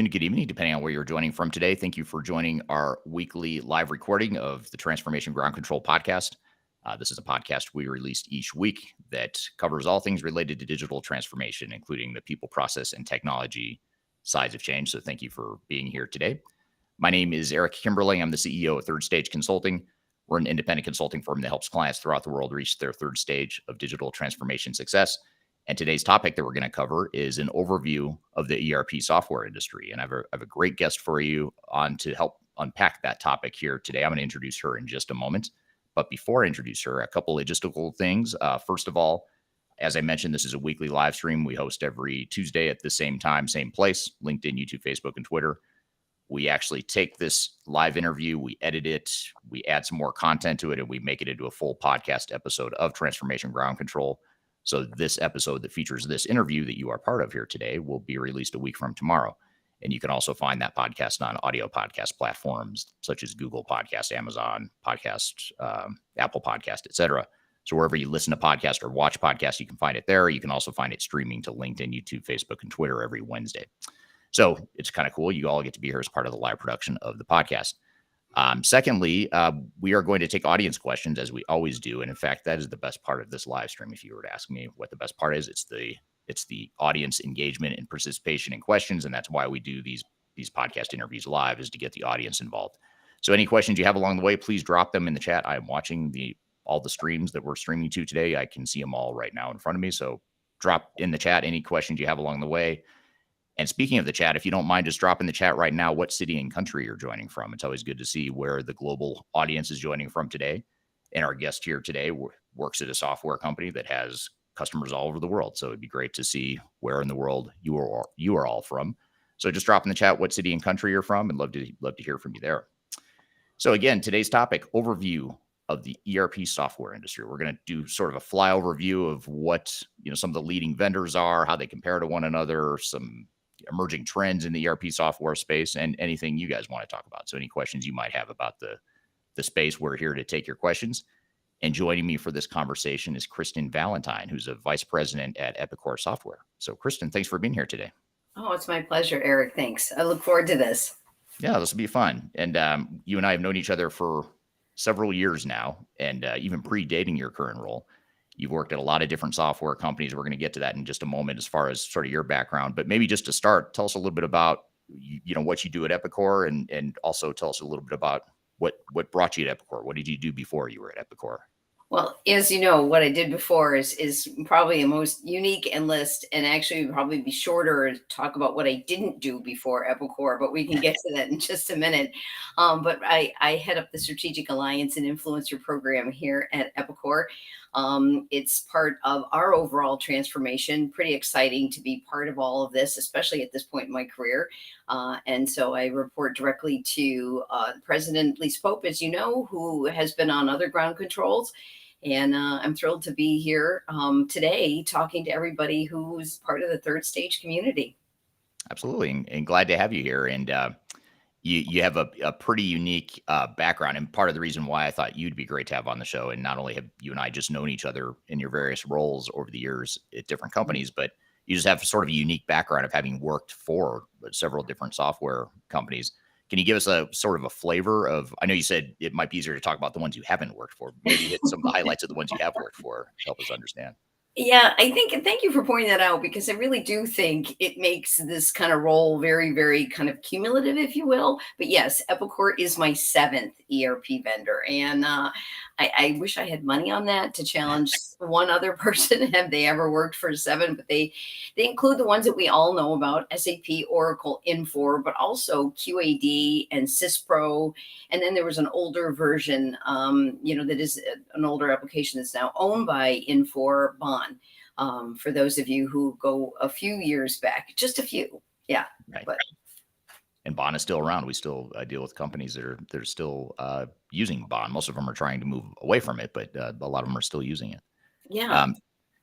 good evening, depending on where you're joining from today. Thank you for joining our weekly live recording of the Transformation Ground Control podcast. This is a podcast we release each week that covers all things related to digital transformation, including the people, process, and technology sides of change. So thank you for being here today. My name is Eric Kimberling. I'm the CEO of Third Stage Consulting. We're an independent consulting firm that helps clients throughout the world reach their third stage of digital transformation success. And today's topic that we're going to cover is an overview of the ERP software industry. And I have a great guest for you on to help unpack that topic here today. I'm going to introduce her in just a moment. But before I introduce her, a couple logistical things. First of all, as I mentioned, this is a weekly live stream. We host every Tuesday at the same time, same place, LinkedIn, YouTube, Facebook, and Twitter. We actually take this live interview, we edit it, we add some more content to it, and we make it into a full podcast episode of Transformation Ground Control. So this episode that features this interview that you are part of here today will be released a week from tomorrow. And you can also find that podcast on audio podcast platforms such as Google Podcast, Amazon Podcast, Apple Podcast, etc. So wherever you listen to podcasts or watch podcasts, you can find it there. You can also find it streaming to LinkedIn, YouTube, Facebook, and Twitter every Wednesday. So it's kind of cool. You all get to be here as part of the live production of the podcast. Secondly, we are going to take audience questions as we always do. And in fact, that is the best part of this live stream. If you were to ask me what the best part is, it's the audience engagement and participation in questions. And that's why we do these podcast interviews live, is to get the audience involved. So any questions you have along the way, please drop them in the chat. I am watching all the streams that we're streaming to today. I can see them all right now in front of me. So drop in the chat any questions you have along the way. And speaking of the chat, if you don't mind, just drop in the chat right now what city and country you're joining from. It's always good to see where the global audience is joining from today. And our guest here today works at a software company that has customers all over the world. So it'd be great to see where in the world you are all from. So just drop in the chat what city and country you're from, and love to hear from you there. So again, today's topic, overview of the ERP software industry. We're going to do sort of a flyover view of what some of the leading vendors are, how they compare to one another, some emerging trends in the ERP software space, and anything you guys want to talk about. So any questions you might have about the space, we're here to take your questions. And joining me for this conversation is Kristin Valentyn, who's a vice president at Epicor Software. So Kristin, thanks for being here today. Oh, it's my pleasure, Eric. Thanks. I look forward to this. Yeah, this will be fun. And you and I have known each other for several years now, and even predating your current role. You've worked at a lot of different software companies. We're going to get to that in just a moment as far as sort of your background. But maybe just to start, tell us a little bit about what you do at Epicor, and also tell us a little bit about what brought you to Epicor. What did you do before you were at Epicor? Well, as you know, what I did before is probably the most unique and list, and actually would probably be shorter to talk about what I didn't do before Epicor, but we can get to that in just a minute. But I head up the Strategic Alliance and Influencer Program here at Epicor. It's part of our overall transformation. Pretty exciting to be part of all of this, especially at this point in my career. And so I report directly to President Lisa Pope, as you know, who has been on other ground controls. And I'm thrilled to be here today talking to everybody who's part of the third stage community. Absolutely. And glad to have you here. And you have a pretty unique background. And part of the reason why I thought you'd be great to have on the show, and not only have you and I just known each other in your various roles over the years at different companies, but you just have sort of a unique background of having worked for several different software companies. Can you give us a sort of a flavor of, I know you said it might be easier to talk about the ones you haven't worked for, maybe hit some of the highlights of the ones you have worked for to help us understand. Yeah, I think, and thank you for pointing that out, because I really do think it makes this kind of role very, very kind of cumulative, if you will. But yes, Epicor is my 7th ERP vendor. And I wish I had money on that to challenge one other person, have they ever worked for 7, but they include the ones that we all know about, SAP, Oracle, Infor, but also QAD and SysPro. And then there was an older version, that is an older application that's now owned by Infor, Bond. For those of you who go a few years back, just a few. Yeah. Right. But and Bond is still around. We still deal with companies that are still using Bond. Most of them are trying to move away from it, but a lot of them are still using it. yeah.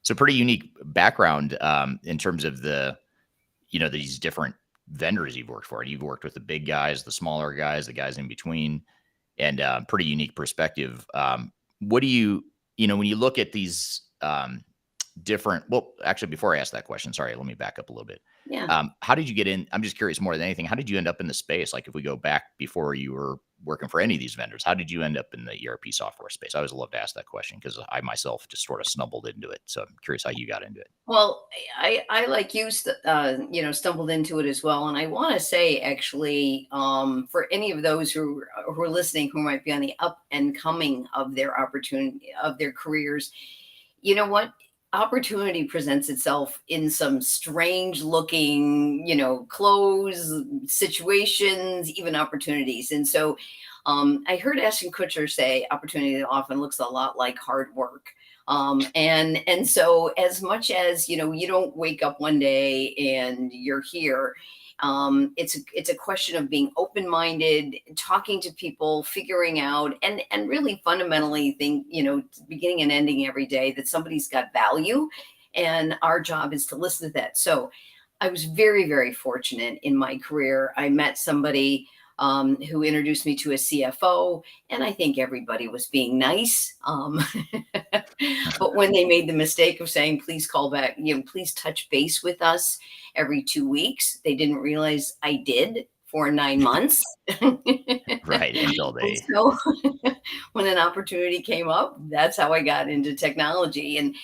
So pretty unique background in terms of these different vendors you've worked for. You've worked with the big guys, the smaller guys, the guys in between, and pretty unique perspective. What do you when you look at these different, well, actually, before I ask that question, sorry, let me back up a little bit. Yeah. How did you get in? I'm just curious more than anything. How did you end up in the space? Like if we go back before you were working for any of these vendors, how did you end up in the ERP software space? I always love to ask that question because I myself just sort of snubbled into it. So I'm curious how you got into it. Well, I like you, stumbled into it as well, and I want to say actually, for any of those who are listening who might be on the up and coming of their opportunity of their careers, you know what? Opportunity presents itself in some strange looking, clothes, situations, even opportunities. And so I heard Ashton Kutcher say opportunity often looks a lot like hard work. And so as much as you don't wake up one day and you're here, it's a question of being open-minded, talking to people, figuring out, and really fundamentally think, beginning and ending every day, that somebody's got value, and our job is to listen to that. So I was very, very fortunate in my career. I met somebody who introduced me to a CFO, and I think everybody was being nice. But when they made the mistake of saying, please call back, please touch base with us every 2 weeks, they didn't realize I did for 9 months. Right. Until And they, so when an opportunity came up, that's how I got into technology. And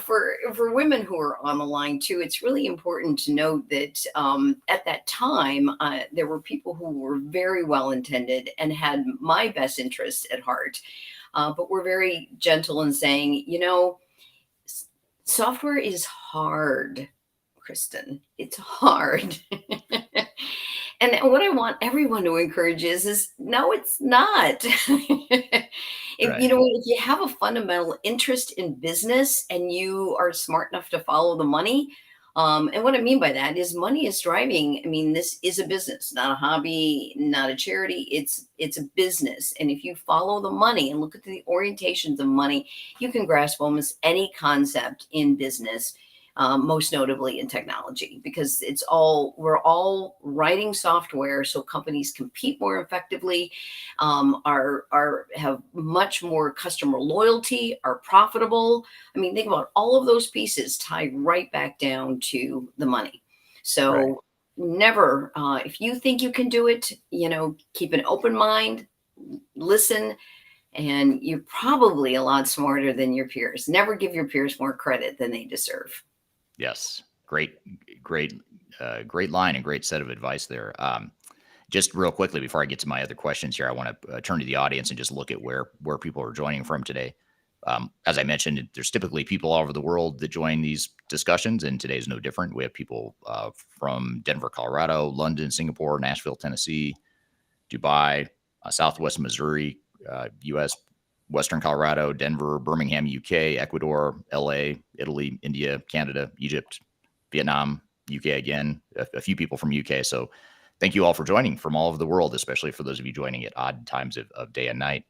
for women who are on the line too, it's really important to note that at that time, there were people who were very well intended and had my best interests at heart, but were very gentle in saying, software is hard, Kristin. It's hard. And what I want everyone to encourage is no, it's not. If right. if you have a fundamental interest in business and you are smart enough to follow the money, and what I mean by that is money is driving. I mean, this is a business, not a hobby, not a charity. It's a business, and if you follow the money and look at the orientations of money, you can grasp almost any concept in business, most notably in technology, because we're all writing software so companies compete more effectively, have much more customer loyalty, are profitable. I mean, think about all of those pieces tie right back down to the money. Right. So never, if you think you can do it, keep an open mind, listen, and you're probably a lot smarter than your peers. Never give your peers more credit than they deserve. Yes. Great line and great set of advice there. Just real quickly before I get to my other questions here, I want to turn to the audience and just look at where people are joining from today. As I mentioned, there's typically people all over the world that join these discussions, and today is no different. We have people from Denver, Colorado, London, Singapore, Nashville, Tennessee, Dubai, Southwest Missouri, U.S., Western Colorado, Denver, Birmingham, UK, Ecuador, LA, Italy, India, Canada, Egypt, Vietnam, UK again, a few people from UK. So thank you all for joining from all over the world, especially for those of you joining at odd times of day and night.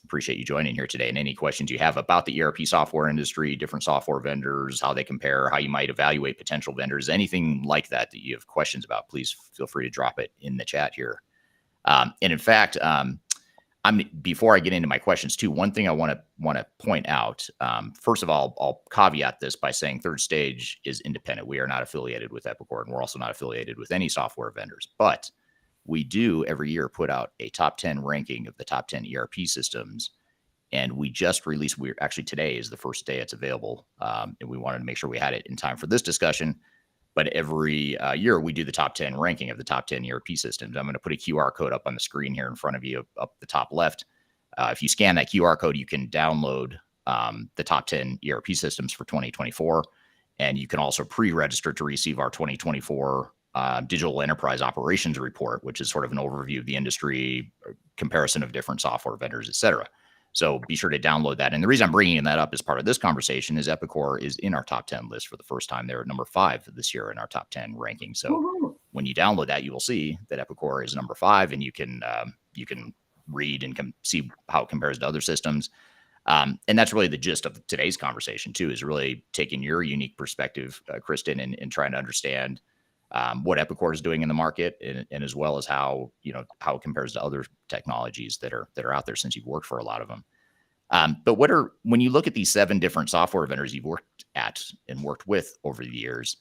Appreciate you joining here today. And any questions you have about the ERP software industry, different software vendors, how they compare, how you might evaluate potential vendors, anything like that you have questions about, please feel free to drop it in the chat here. And in fact, before I get into my questions too, one thing I want to point out. First of all, I'll caveat this by saying Third Stage is independent. We are not affiliated with Epicor, and we're also not affiliated with any software vendors. But we do every year put out a top 10 ranking of the top 10 ERP systems. And we just released, actually today is the first day it's available. And we wanted to make sure we had it in time for this discussion. But every year we do the top 10 ranking of the top 10 ERP systems. I'm going to put a QR code up on the screen here in front of you up the top left. If you scan that QR code, you can download the top 10 ERP systems for 2024. And you can also pre-register to receive our 2024 Digital Enterprise Operations Report, which is sort of an overview of the industry, comparison of different software vendors, et cetera. So be sure to download that. And the reason I'm bringing that up as part of this conversation is Epicor is in our top 10 list for the first time. They're at number 5 this year in our top 10 ranking. So Woo-hoo. when you download that, you will see that Epicor is number 5, and you can read and see how it compares to other systems. And that's really the gist of today's conversation too, is really taking your unique perspective, Kristin, and trying to understand what Epicor is doing in the market, and as well as how it compares to other technologies that are out there, since you've worked for a lot of them. But when you look at these 7 different software vendors you've worked at and worked with over the years,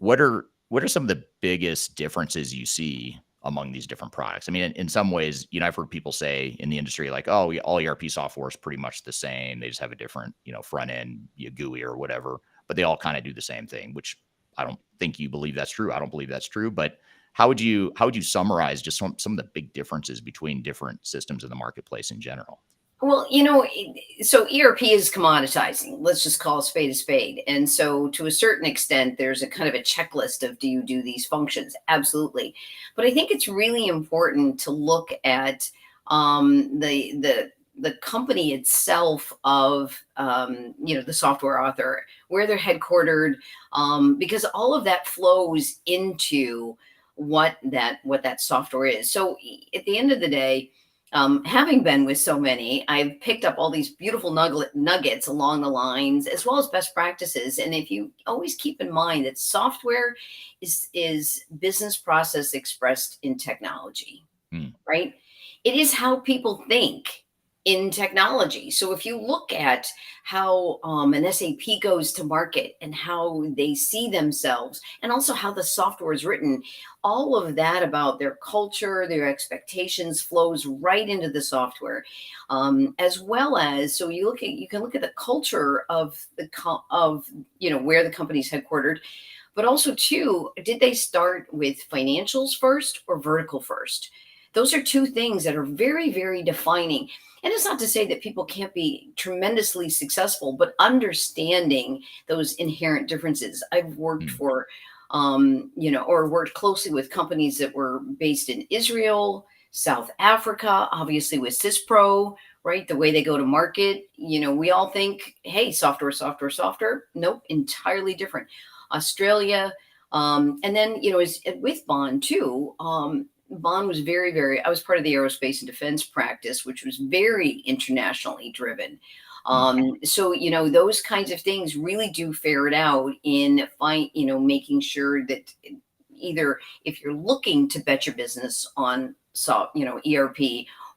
what are some of the biggest differences you see among these different products? I mean, in some ways, I've heard people say in the industry, like, oh, all ERP software is pretty much the same. They just have a different, front end, GUI or whatever, but they all kind of do the same thing, which I don't think you believe that's true. I don't believe that's true. But how would you summarize just some of the big differences between different systems in the marketplace in general? Well, so ERP is commoditizing. Let's just call a spade a spade. And so, to a certain extent, there's a kind of a checklist of do you do these functions? Absolutely. But I think it's really important to look at the company itself of the software author, where they're headquartered, because all of that flows into what that software is. So at the end of the day, having been with so many, I've picked up all these beautiful nuggets along the lines, as well as best practices. And if you always keep in mind that software is business process expressed in technology, Hmm. right? It is how people think in technology. So if you look at how an SAP goes to market and how they see themselves, and also how the software is written, all of that about their culture, their expectations flows right into the software, as well as, so you can look at the culture of where the company's headquartered, but also too, did they start with financials first or vertical first? Those are two things that are very, very defining. And it's not to say that people can't be tremendously successful, but understanding those inherent differences. I've worked Hmm. for, or worked closely with companies that were based in Israel, South Africa, obviously with CISPRO, right? The way they go to market, we all think, hey, software, software, software. Nope, entirely different. Australia, and then, with Bond too. Bond was very, very, I was part of the aerospace and defense practice, which was very internationally driven. Hmm. So, those kinds of things really do ferret out in making sure that either if you're looking to bet your business on, ERP,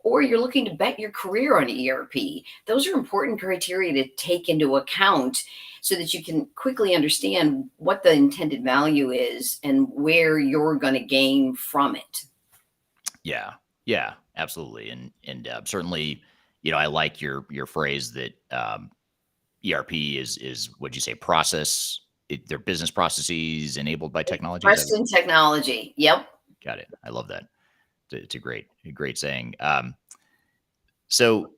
or you're looking to bet your career on ERP, those are important criteria to take into account so that you can quickly understand what the intended value is and where you're going to gain from it. Yeah, yeah, absolutely, and certainly, I like your phrase that ERP is what'd you say, their business processes enabled by technology. Is that Expressed in technology. Yep. got it? I love that. It's a great saying. So,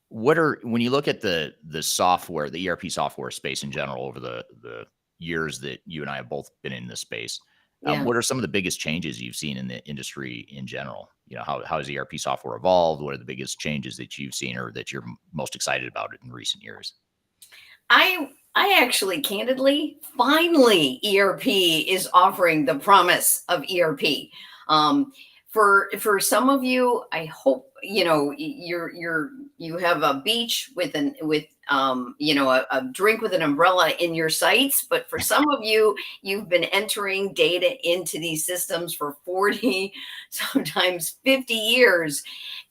what are when you look at the software, the ERP software space in general over the years that you and I have both been in this space, Yeah. what are some of the biggest changes you've seen in the industry in general? How has ERP software evolved? What are the biggest changes that you've seen or that you're most excited about in recent years? I actually candidly, finally, ERP is offering the promise of ERP. Um, for some of you, I hope you have a beach with a drink with an umbrella in your sights. But for some of you, you've been entering data into these systems for 40, sometimes 50 years,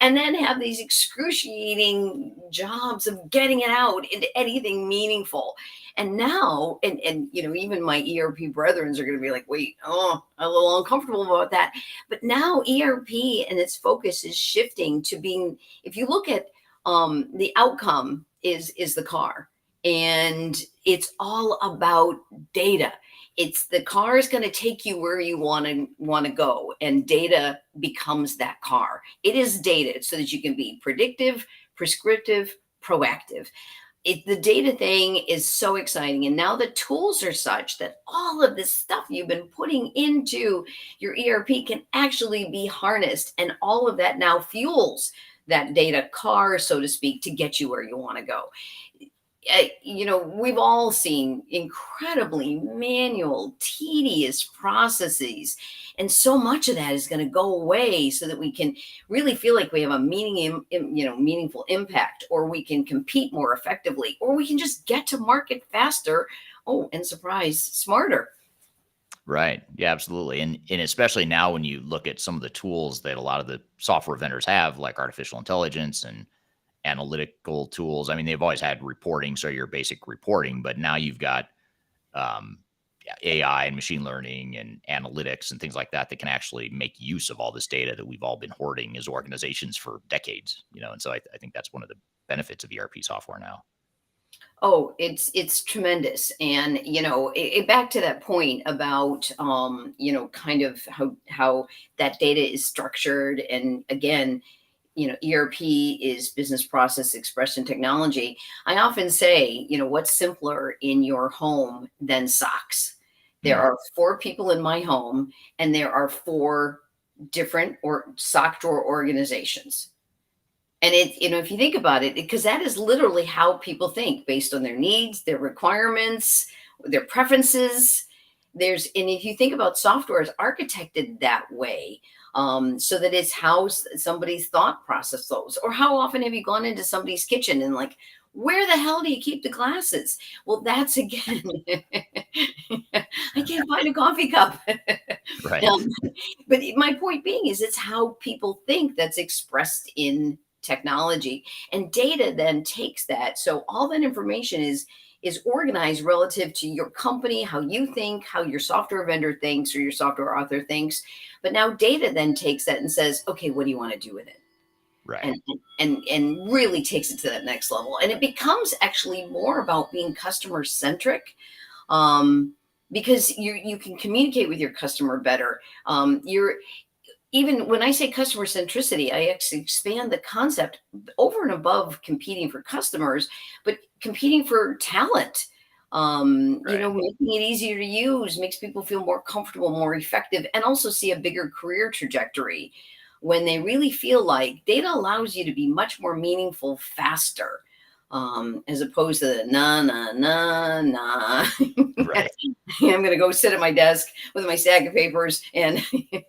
and then have these excruciating jobs of getting it out into anything meaningful. And now, and even my ERP brethrens are going to be like, wait, oh, I'm a little uncomfortable about that. But now ERP and its focus is shifting to being, if you look at the outcome is the car, and it's all about data. It's the car is going to take you where you want to go, and data becomes that car. It is data so that you can be predictive, prescriptive, proactive. The data thing is so exciting. And now the tools are such that all of this stuff you've been putting into your ERP can actually be harnessed. And all of that now fuels that data car, so to speak, to get you where you want to go. We've all seen incredibly manual, tedious processes. And so much of that is going to go away so that we can really feel like we have a meaningful impact, or we can compete more effectively, or we can just get to market faster. Oh, and surprise, smarter. Right. Yeah, absolutely. And especially now when you look at some of the tools that a lot of the software vendors have, like artificial intelligence and analytical tools. I mean, they've always had reporting, so your basic reporting, but now you've got um, AI and machine learning and analytics and things like that that can actually make use of all this data that we've all been hoarding as organizations for decades. And so I think that's one of the benefits of ERP software now. Oh, it's tremendous. And back to that point about kind of how that data is structured. And again, ERP is business process expression technology. I often say, what's simpler in your home than socks? There Hmm. are four people in my home, and there are four different or sock drawer organizations. And if you think about it, because that is literally how people think based on their needs, their requirements, their preferences. And if you think about software is architected that way, so that it's how somebody's thought process flows. Or how often have you gone into somebody's kitchen and like, where the hell do you keep the glasses? Well, that's again, I can't find a coffee cup. Right. Um, but my point being is it's how people think that's expressed in technology, and data then takes that. So all that information is organized relative to your company, how you think, how your software vendor thinks or your software author thinks. But now data then takes that and says, okay, what do you want to do with it? Right. And really takes it to that next level. And it becomes actually more about being customer centric, because you can communicate with your customer better. You're Even when I say customer centricity, I actually expand the concept over and above competing for customers, but competing for talent. Right. Making it easier to use makes people feel more comfortable, more effective, and also see a bigger career trajectory when they really feel like data allows you to be much more meaningful faster, as opposed to the nah, nah, nah, nah. Right. I'm going to go sit at my desk with my stack of papers and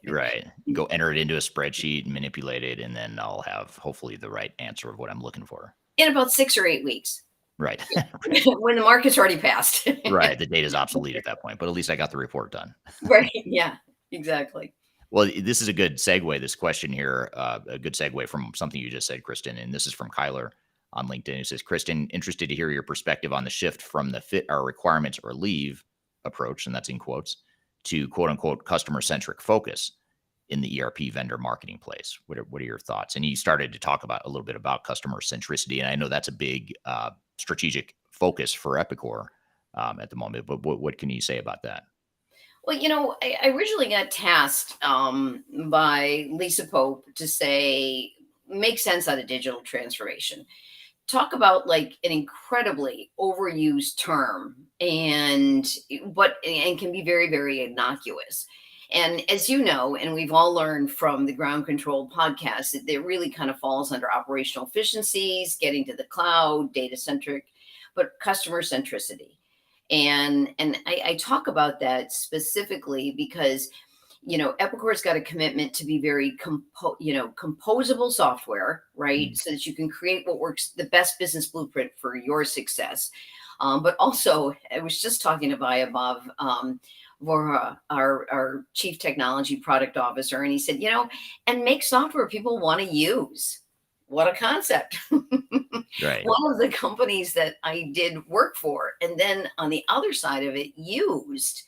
Right. You go enter it into a spreadsheet and manipulate it, and then I'll have hopefully the right answer of what I'm looking for. in about 6 or 8 weeks Right. Right. when the market's already passed. Right. The data is obsolete at that point, but at least I got the report done. Right. Yeah, exactly. Well, this is a good segue, this question here, a good segue from something you just said, Kristen. And this is from Kyler on LinkedIn. It says, Kristen, interested to hear your perspective on the shift from the fit our requirements or leave approach, and that's in quotes, to quote unquote customer centric focus in the ERP vendor marketing place. What are your thoughts? And you started to talk about a little bit about customer centricity. And I know that's a big strategic focus for Epicor at the moment. But what can you say about that? Well, I originally got tasked by Lisa Pope to say, make sense out of digital transformation. Talk about like an incredibly overused term, and can be very, very innocuous. And as you know, and we've all learned from the ground control podcast, it really kind of falls under operational efficiencies, getting to the cloud, data centric, but customer centricity. And I talk about that specifically because Epicor's got a commitment to be very composable software, right? Mm. So that you can create what works, the best business blueprint for your success. But also, I was just talking to Vaibhav, Vora, our chief technology product officer, and he said, and make software people want to use. What a concept. Right. One of the companies that I did work for, and then on the other side of it, used,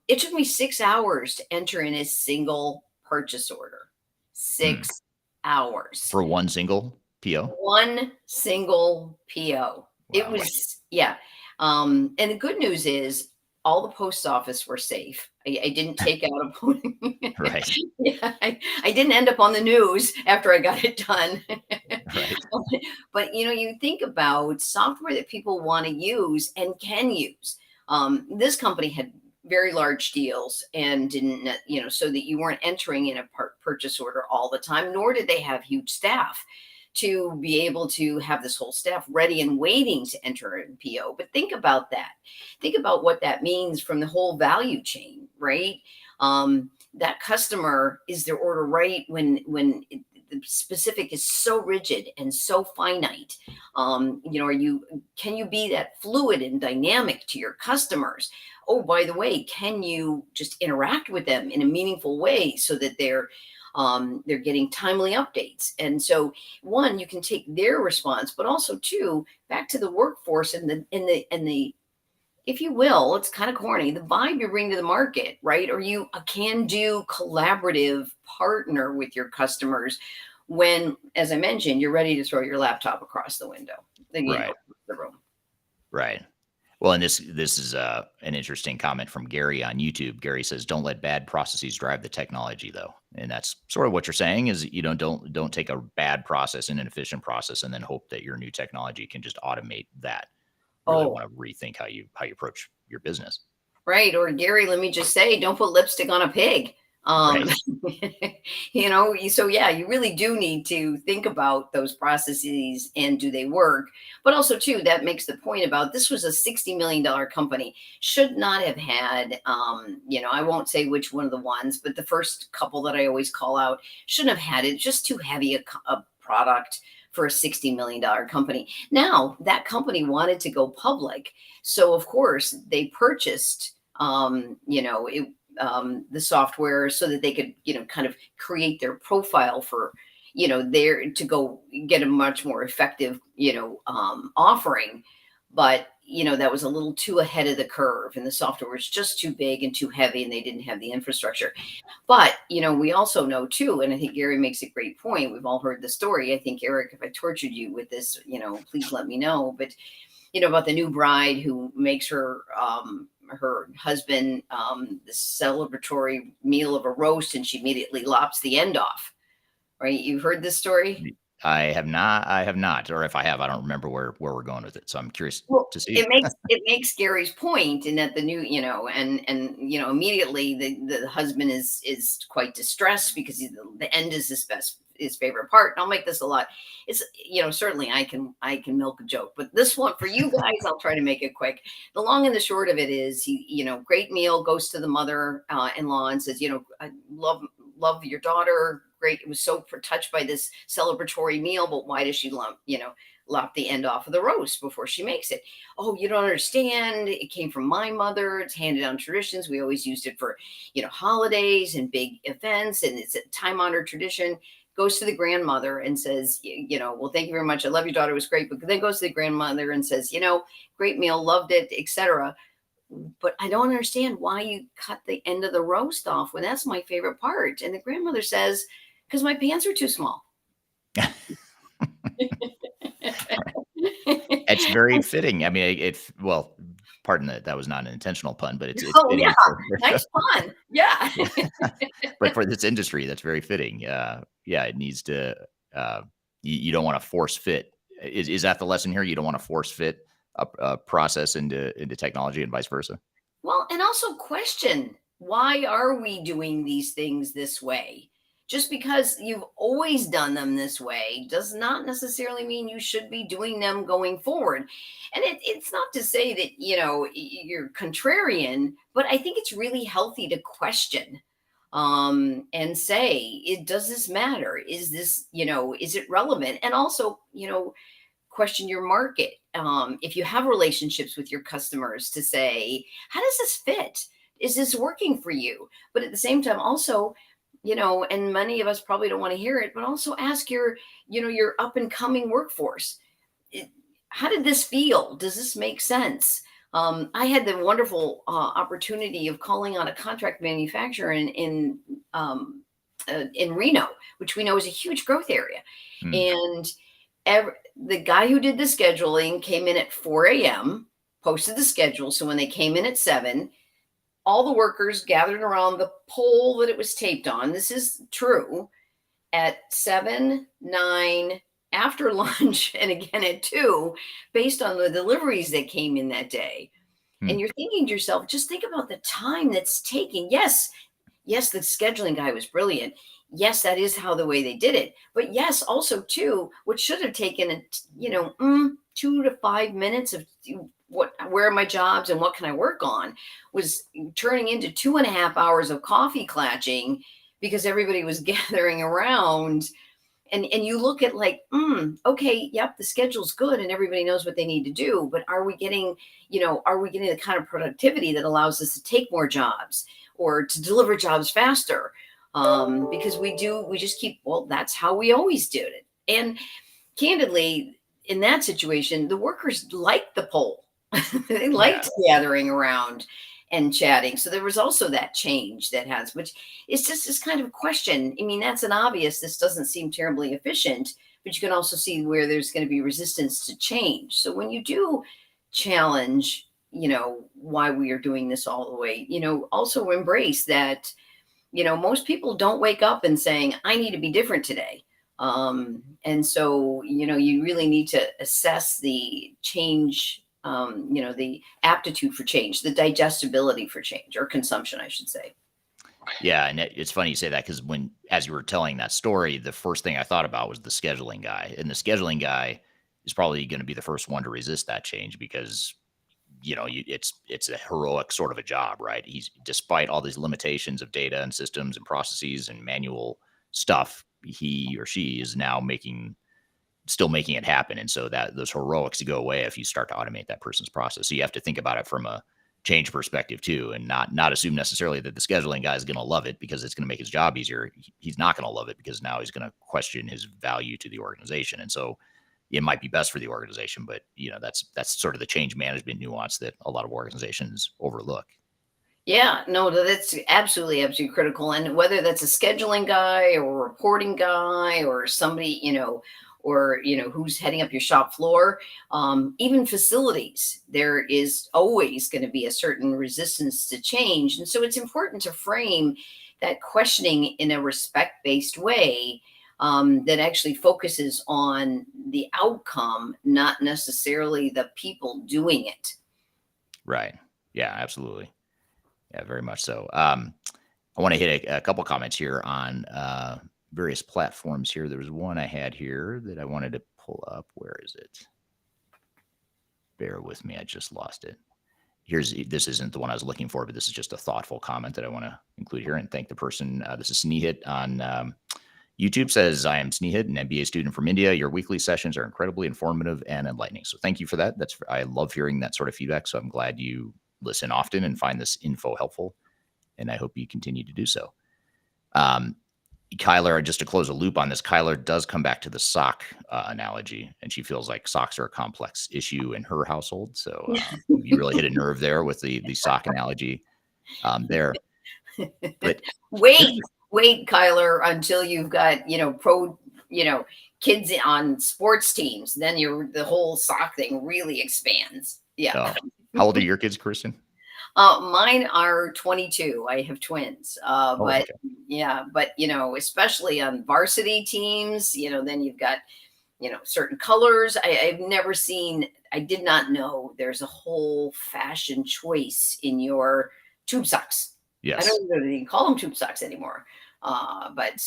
it took me 6 hours to enter in a single purchase order. Mm. 6 hours. For one single PO? One single PO. It Wow. was, yeah. And the good news is all the post office were safe. I didn't take out a Right. yeah, I didn't end up on the news after I got it done. Right. But you think about software that people want to use and can use. This company had very large deals and didn't, so that you weren't entering in a purchase order all the time, nor did they have huge staff to be able to have this whole staff ready and waiting to enter in PO. But think about that. Think about what that means from the whole value chain, right? That customer, is their order right when the specific is so rigid and so finite? Can you be that fluid and dynamic to your customers? Oh, by the way, can you just interact with them in a meaningful way so that they're getting timely updates? And so, one, you can take their response, but also two, back to the workforce and the if you will, it's kind of corny, the vibe you bring to the market, right? Or you a can-do collaborative partner with your customers when, as I mentioned, you're ready to throw your laptop across the window, Right. the room. Right. Well, and this is an interesting comment from Gary on YouTube. Gary says, "Don't let bad processes drive the technology, though." And that's sort of what you're saying is, don't take a bad process, an inefficient process, and then hope that your new technology can just automate that. Really Oh, want to rethink how you approach your business. right. Or Gary, let me just say, don't put lipstick on a pig. Um, Right. so yeah, you really do need to think about those processes and do they work? But also too, that makes the point about this was a $60 million company, should not have had, I won't say which one of the ones, but the first couple that I always call out shouldn't have had it. Just too heavy a product for a $60 million company. Now that company wanted to go public. So of course they purchased, the software so that they could, kind of create their profile for, there to go get a much more effective, offering. But, that was a little too ahead of the curve and the software was just too big and too heavy and they didn't have the infrastructure. But, we also know too, and I think Gary makes a great point. We've all heard the story. I think, Eric, if I tortured you with this, please let me know. But about the new bride who makes her husband this celebratory meal of a roast and she immediately lops the end off. Right? You've heard this story? I have not, or if I have, I don't remember where we're going with it. So I'm curious Well, to see. it makes Gary's point in that the new, immediately the husband is quite distressed because the end is his favorite part. And I'll make this a lot. It's certainly I can milk a joke, but this one for you guys, I'll try to make it quick. The long and the short of it is he, great meal, goes to the mother in law and says, I love your daughter. Great. It was so touched by this celebratory meal, but why does she lop the end off of the roast before she makes it? Oh, you don't understand. It came from my mother. It's handed down traditions. We always used it for, holidays and big events, and it's a time honored tradition. Goes to the grandmother and says, well, thank you very much. I love your daughter. It was great. But then goes to the grandmother and says, great meal, loved it, etc. But I don't understand why you cut the end of the roast off when that's my favorite part. And the grandmother says, because my pants are too small. It's very fitting. I mean, well, pardon that was not an intentional pun, but it's Oh yeah, fitting for nice pun. Yeah. but for this industry, that's very fitting. Yeah, it needs to. You don't want to force fit. Is that the lesson here? You don't want to force fit a process into technology and vice versa. Well, and also question, why are we doing these things this way? Just because you've always done them this way does not necessarily mean you should be doing them going forward. And it's not to say that, you're contrarian, but I think it's really healthy to question and say, does this matter? Is this, is it relevant? And also, question your market. If you have relationships with your customers, to say, how does this fit? Is this working for you? But at the same time, also, and many of us probably don't want to hear it, but also ask your up and coming workforce. How did this feel? Does this make sense? I had the wonderful opportunity of calling on a contract manufacturer in Reno, which we know is a huge growth area. Hmm. And the guy who did the scheduling came in at 4 a.m., posted the schedule. So when they came in at 7, all the workers gathered around the pole that it was taped on. This is true. At 7, 9, after lunch, and again at 2, based on the deliveries that came in that day. Hmm. And you're thinking to yourself, just think about the time that's taking. Yes, the scheduling guy was brilliant. Yes, that is how the way they did it. But yes, also too, what should have taken 2 to 5 minutes of where are my jobs and what can I work on, was turning into 2.5 hours of coffee clatching because everybody was gathering around. And you look at like, okay, yep, the schedule's good and everybody knows what they need to do, but are we getting the kind of productivity that allows us to take more jobs or to deliver jobs faster? Because we just keep, well, that's how we always did it. And candidly, in that situation, the workers liked the poll. They Yeah. liked gathering around and chatting. So there was also that change that has, which is just this kind of question. I mean, that's an obvious, this doesn't seem terribly efficient, but you can also see where there's going to be resistance to change. So when you do challenge, why we are doing this all the way, also embrace that, most people don't wake up and saying, I need to be different today. And so, you really need to assess the change, the aptitude for change, the digestibility for change, or consumption, I should say. Yeah, and it's funny you say that because as you were telling that story, the first thing I thought about was the scheduling guy, and the scheduling guy is probably going to be the first one to resist that change because it's a heroic sort of a job, right? He's despite all these limitations of data and systems and processes and manual stuff, he or she is now still making it happen. And so that those heroics go away if you start to automate that person's process. So you have to think about it from a change perspective too, and not assume necessarily that the scheduling guy is going to love it because it's going to make his job easier. He's not going to love it because now he's going to question his value to the organization. And so it might be best for the organization, but that's sort of the change management nuance that a lot of organizations overlook. Yeah, no, that's absolutely, absolutely critical. And whether that's a scheduling guy or a reporting guy or somebody, or, who's heading up your shop floor, even facilities, there is always going to be a certain resistance to change. And so it's important to frame that questioning in a respect-based way, that actually focuses on the outcome, not necessarily the people doing it. Right. Yeah, absolutely. Yeah, very much so. I want to hit a couple comments here on various platforms here. There was one I had here that I wanted to pull up. Where is it? Bear with me. I just lost it. This isn't the one I was looking for, but this is just a thoughtful comment that I want to include here and thank the person. This is Sneehit on YouTube says, I am Sneehit, an MBA student from India. Your weekly sessions are incredibly informative and enlightening. So thank you for that. I love hearing that sort of feedback. So I'm glad you listen often and find this info helpful. And I hope you continue to do so. Kyler, just to close a loop on this, Kyler does come back to the sock analogy, and she feels like socks are a complex issue in her household. So you really hit a nerve there with the sock analogy there. But wait, Kyler, until you've got, pro, kids on sports teams, then the whole sock thing really expands. Yeah. How old are your kids, Kristin? Mine are 22. I have twins. But okay. Yeah, but especially on varsity teams, then you've got, certain colors. I did not know there's a whole fashion choice in your tube socks. Yes. I don't even call them tube socks anymore. But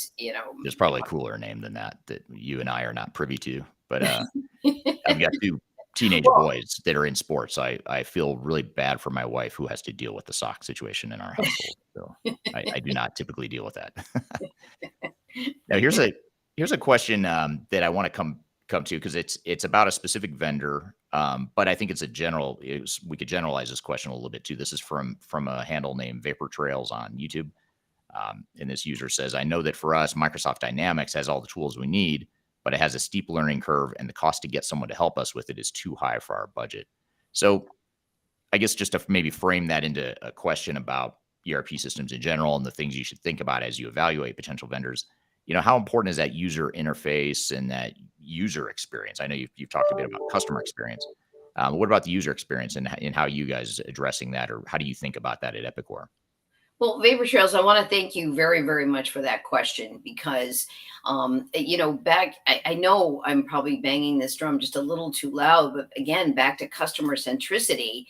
there's probably a cooler name than that you and I are not privy to. But I've got two teenage boys that are in sports. I feel really bad for my wife who has to deal with the sock situation in our household. So I do not typically deal with that. Now here's a question that I want to come to because it's about a specific vendor, but I think we could generalize this question a little bit too. This is from a handle named Vapor Trails on YouTube. And this user says, I know that for us, Microsoft Dynamics has all the tools we need, but it has a steep learning curve and the cost to get someone to help us with it is too high for our budget. So I guess just to maybe frame that into a question about ERP systems in general and the things you should think about as you evaluate potential vendors, how important is that user interface and that user experience? I know you've talked a bit about customer experience. What about the user experience and how you guys addressing that, or how do you think about that at Epicor? Well, Vapor Trails, I want to thank you very, very much for that question because, I know I'm probably banging this drum just a little too loud, but again, back to customer centricity,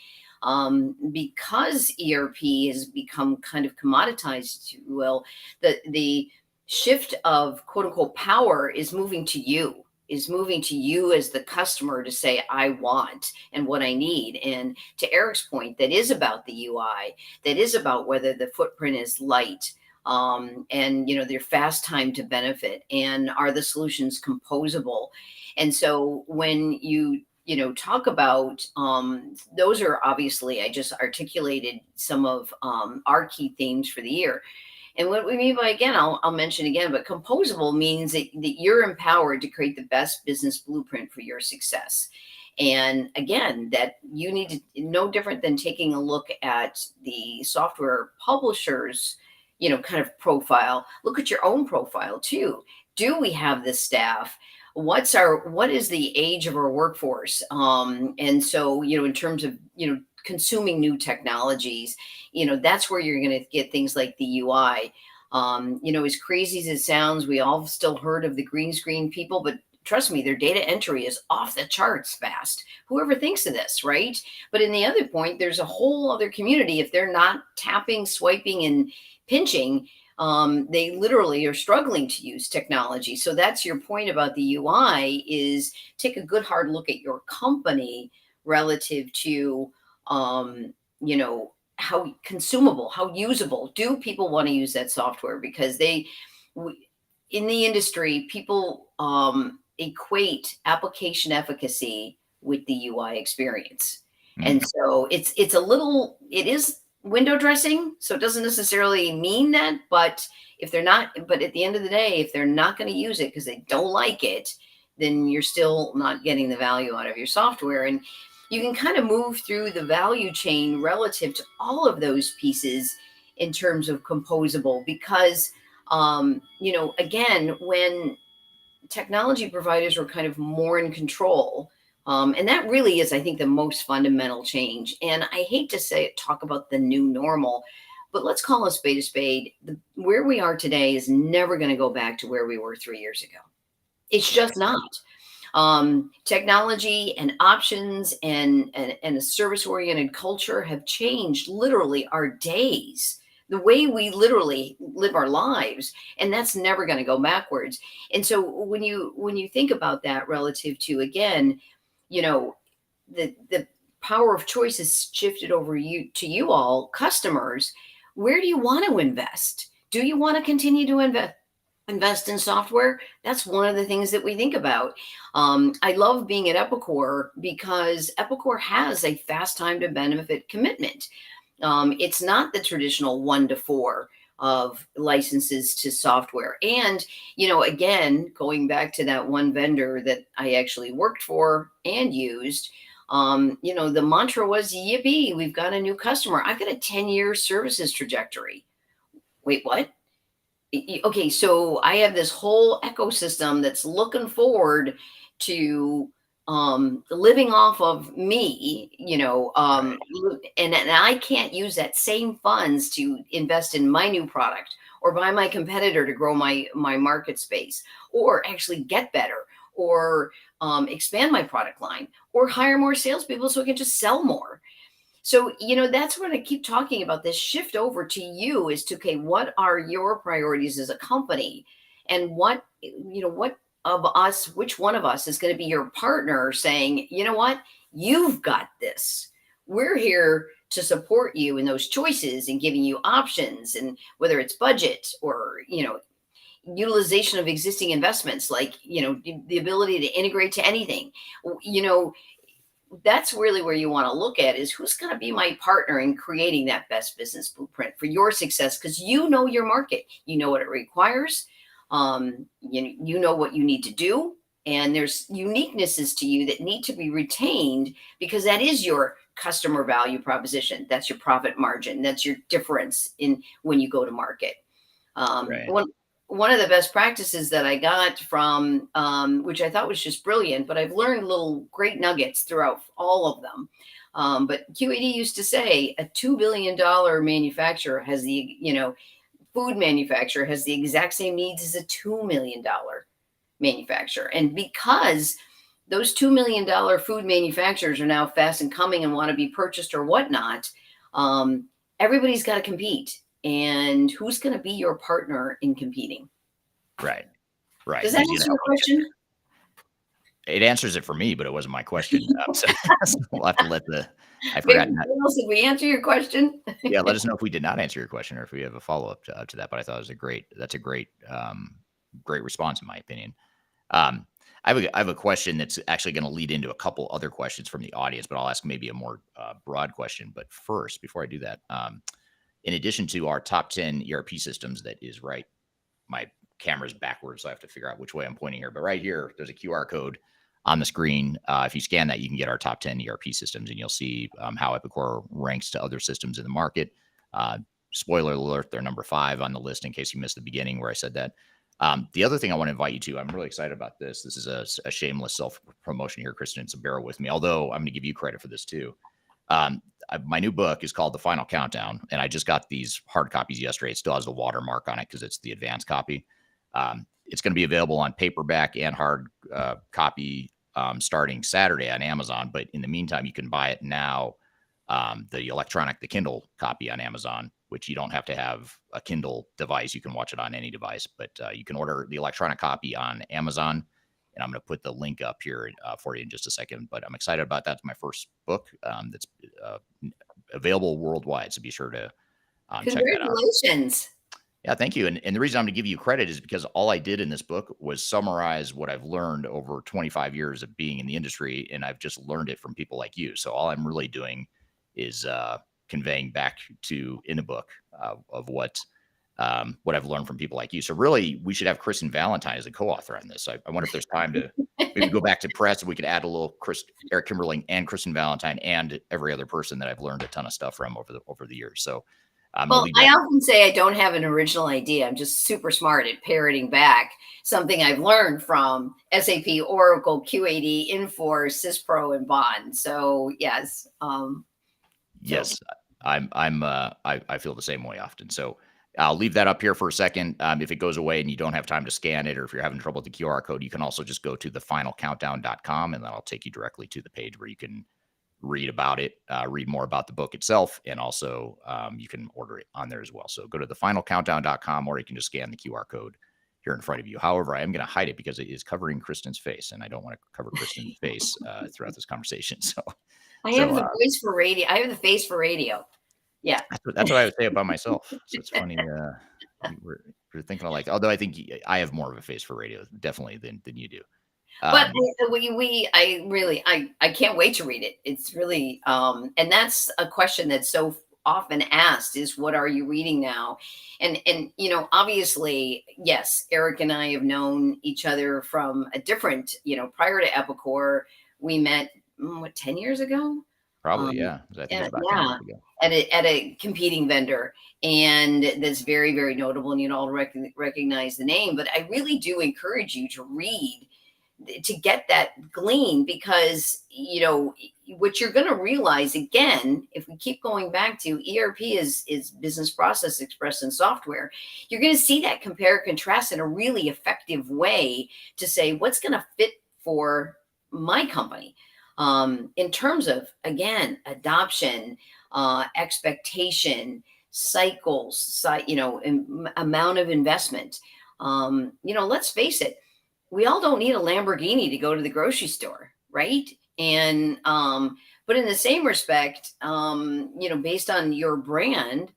because ERP has become kind of commoditized, if you will, the shift of quote unquote power is moving to you. As the customer to say, I want and what I need. And to Eric's point, that is about the UI, that is about whether the footprint is light, and their fast time to benefit, and are the solutions composable. And so when you talk about, those are obviously, I just articulated some of our key themes for the year. And what we mean by, again, I'll mention again, but composable means that you're empowered to create the best business blueprint for your success. And again, that you need to, no different than taking a look at the software publishers, kind of profile. Look at your own profile too. Do we have the staff? What is the age of our workforce? And so, in terms of, consuming new technologies, that's where you're going to get things like the UI. As crazy as it sounds, we all still heard of the green screen people, but trust me, their data entry is off the charts fast. Whoever thinks of this, right? But in the other point, there's a whole other community. If they're not tapping, swiping, and pinching, they literally are struggling to use technology. So that's your point about the UI, is take a good hard look at your company relative to, how consumable, how usable. Do people want to use that software? Because in the industry, people equate application efficacy with the UI experience. And so it is window dressing. So it doesn't necessarily mean that, but but at the end of the day, if they're not going to use it because they don't like it, then you're still not getting the value out of your software. And you can kind of move through the value chain relative to all of those pieces in terms of composable, because, again, when technology providers were kind of more in control, and that really is, I think, the most fundamental change. And I hate to talk about the new normal, but let's call a spade a spade. Where we are today is never going to go back to where we were 3 years ago. It's just not. Technology and options and a service oriented culture have changed literally our days, the way we literally live our lives, and that's never going to go backwards. And so when you think about that relative to, again, the power of choice is shifted over to you all customers. Where do you want to invest? Do you want to continue to invest in software? That's one of the things that we think about. I love being at Epicor because Epicor has a fast time to benefit commitment. It's not the traditional 1 to 4 of licenses to software. And, again, going back to that one vendor that I actually worked for and used, the mantra was, yippee, we've got a new customer. I've got a 10-year services trajectory. Wait, what? Okay, so I have this whole ecosystem that's looking forward to living off of me, and I can't use that same funds to invest in my new product or buy my competitor to grow my market space, or actually get better, or expand my product line, or hire more salespeople so I can just sell more. So, that's what I keep talking about. This shift over to you is to, okay, what are your priorities as a company? And what of us, which one of us is going to be your partner saying, you know what, you've got this. We're here to support you in those choices and giving you options, and whether it's budget or, utilization of existing investments, like, the ability to integrate to anything, that's really where you want to look at, is who's going to be my partner in creating that best business blueprint for your success, because you know your market, you know what it requires, you know what you need to do, and there's uniquenesses to you that need to be retained, because that is your customer value proposition, that's your profit margin, that's your difference in when you go to market. Right. One of the best practices that I got from, which I thought was just brilliant, but I've learned little great nuggets throughout all of them. But QED used to say a $2 billion manufacturer has food manufacturer has the exact same needs as a $2 million manufacturer. And because those $2 million food manufacturers are now fast and coming and want to be purchased or whatnot, everybody's got to compete. And who's going to be your partner in competing? Right. Right. Does that answer your question? It answers it for me, but it wasn't my question. So we'll have to I Maybe forgot. did we answer your question? Yeah, let us know if we did not answer your question, or if we have a follow-up to that. But I thought that's a great response, in my opinion. I have a question that's actually going to lead into a couple other questions from the audience, but I'll ask maybe a more broad question. But first, before I do that, in addition to our top 10 ERP systems, that is right. My camera's backwards, so I have to figure out which way I'm pointing here. But right here, there's a QR code. on the screen. If you scan that, you can get our top 10 ERP systems, and you'll see how Epicor ranks to other systems in the market. Spoiler alert, they're number 5 on the list in case you missed the beginning where I said that. The other thing I want to invite you to, I'm really excited about this. This is a shameless self-promotion here, Kristin, so bear with me, although I'm going to give you credit for this too. My new book is called The Final Countdown, and I just got these hard copies yesterday. It still has the watermark on it because it's the advanced copy. It's going to be available on paperback and hard copy starting Saturday on Amazon. But in the meantime, you can buy it now, the Kindle copy on Amazon, which you don't have to have a Kindle device. You can watch it on any device, but you can order the electronic copy on Amazon. And I'm going to put the link up here for you in just a second. But I'm excited about that. It's my first book that's available worldwide. So be sure to check that out. Congratulations. Yeah, thank you. And the reason I'm going to give you credit is because all I did in this book was summarize what I've learned over 25 years of being in the industry. And I've just learned it from people like you. So all I'm really doing is conveying back in the book of what I've learned from people like you. So really, we should have Kristin Valentyn as a co-author on this. I wonder if there's time to maybe go back to press and we could add a little Eric Kimberling and Kristin Valentyn and every other person that I've learned a ton of stuff from over the years. So well, I often say I don't have an original idea. I'm just super smart at parroting back something I've learned from SAP, Oracle, Q80, Infor, Syspro, and Bond. So yes. Yes, I feel the same way often. So I'll leave that up here for a second. If it goes away and you don't have time to scan it, or if you're having trouble with the QR code, you can also just go to thefinalcountdown.com, and that'll take you directly to the page where you can read about it, read more about the book itself, and also you can order it on there as well. So go to thefinalcountdown.com, or you can just scan the QR code here in front of you. However, I am going to hide it because it is covering Kristin's face, and I don't want to cover Kristin's face throughout this conversation. So I have the voice for radio. I have the face for radio. Yeah. That's what I would say about myself. So it's funny. We're thinking alike, although I think I have more of a face for radio, definitely, than you do. But I can't wait to read it. It's really, and that's a question that's so often asked is, what are you reading now? And, obviously, yes, Eric and I have known each other from a different, prior to Epicor, we met, 10 years ago? Probably, yeah. I think about 10 years ago. At a competing vendor, and that's very, very notable, and you'd all recognize the name. But I really do encourage you to read, to get that glean, because what you're going to realize, again, if we keep going back to ERP is business process express and software, you're going to see that compare and contrast in a really effective way to say what's going to fit for my company, in terms of, again, adoption, expectation, cycles, amount of investment. Let's face it, we all don't need a Lamborghini to go to the grocery store, right? And but in the same respect, based on your brand,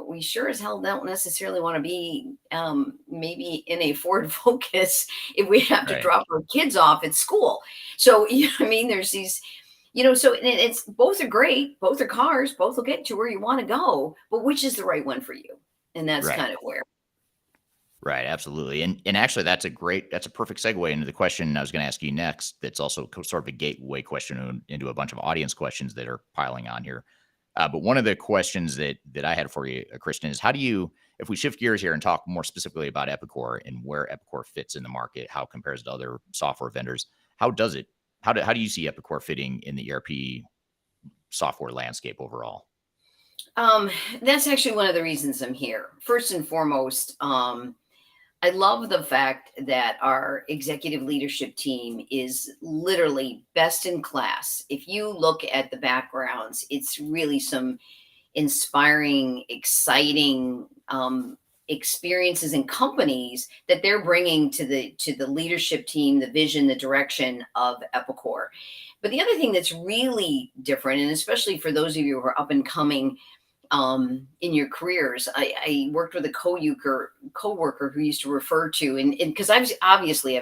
we sure as hell don't necessarily want to be maybe in a Ford Focus if we have to drop our kids off at school. So there's these, so it's, both are great, both are cars, both will get you where you want to go, but which is the right one for you? And that's kind of where. Right, absolutely. And actually that's a perfect segue into the question I was going to ask you next. That's also sort of a gateway question into a bunch of audience questions that are piling on here. But one of the questions that I had for you, Kristin, is how do you, if we shift gears here and talk more specifically about Epicor and where Epicor fits in the market, how it compares to other software vendors, how do you see Epicor fitting in the ERP software landscape overall? That's actually one of the reasons I'm here. First and foremost, I love the fact that our executive leadership team is literally best in class. If you look at the backgrounds, it's really some inspiring, exciting experiences and companies that they're bringing to the leadership team, the vision, the direction of Epicor. But the other thing that's really different, and especially for those of you who are up and coming in your careers, I worked with a coworker who used to refer to, and because I've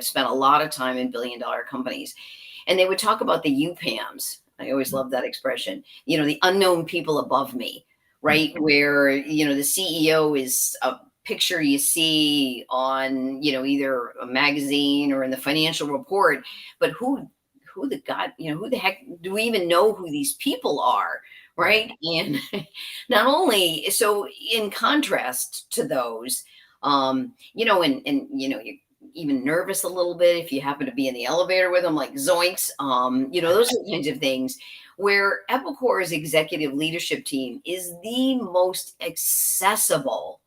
spent a lot of time in billion-dollar companies, and they would talk about the UPAMs. I always love that expression. The unknown people above me, right? Where the CEO is picture you see on, either a magazine or in the financial report, but who the God, who the heck do we even know who these people are? Right. And not only so, in contrast to those, you're even nervous a little bit if you happen to be in the elevator with them, like zoinks, those are the kinds of things where Epicor's executive leadership team is the most accessible,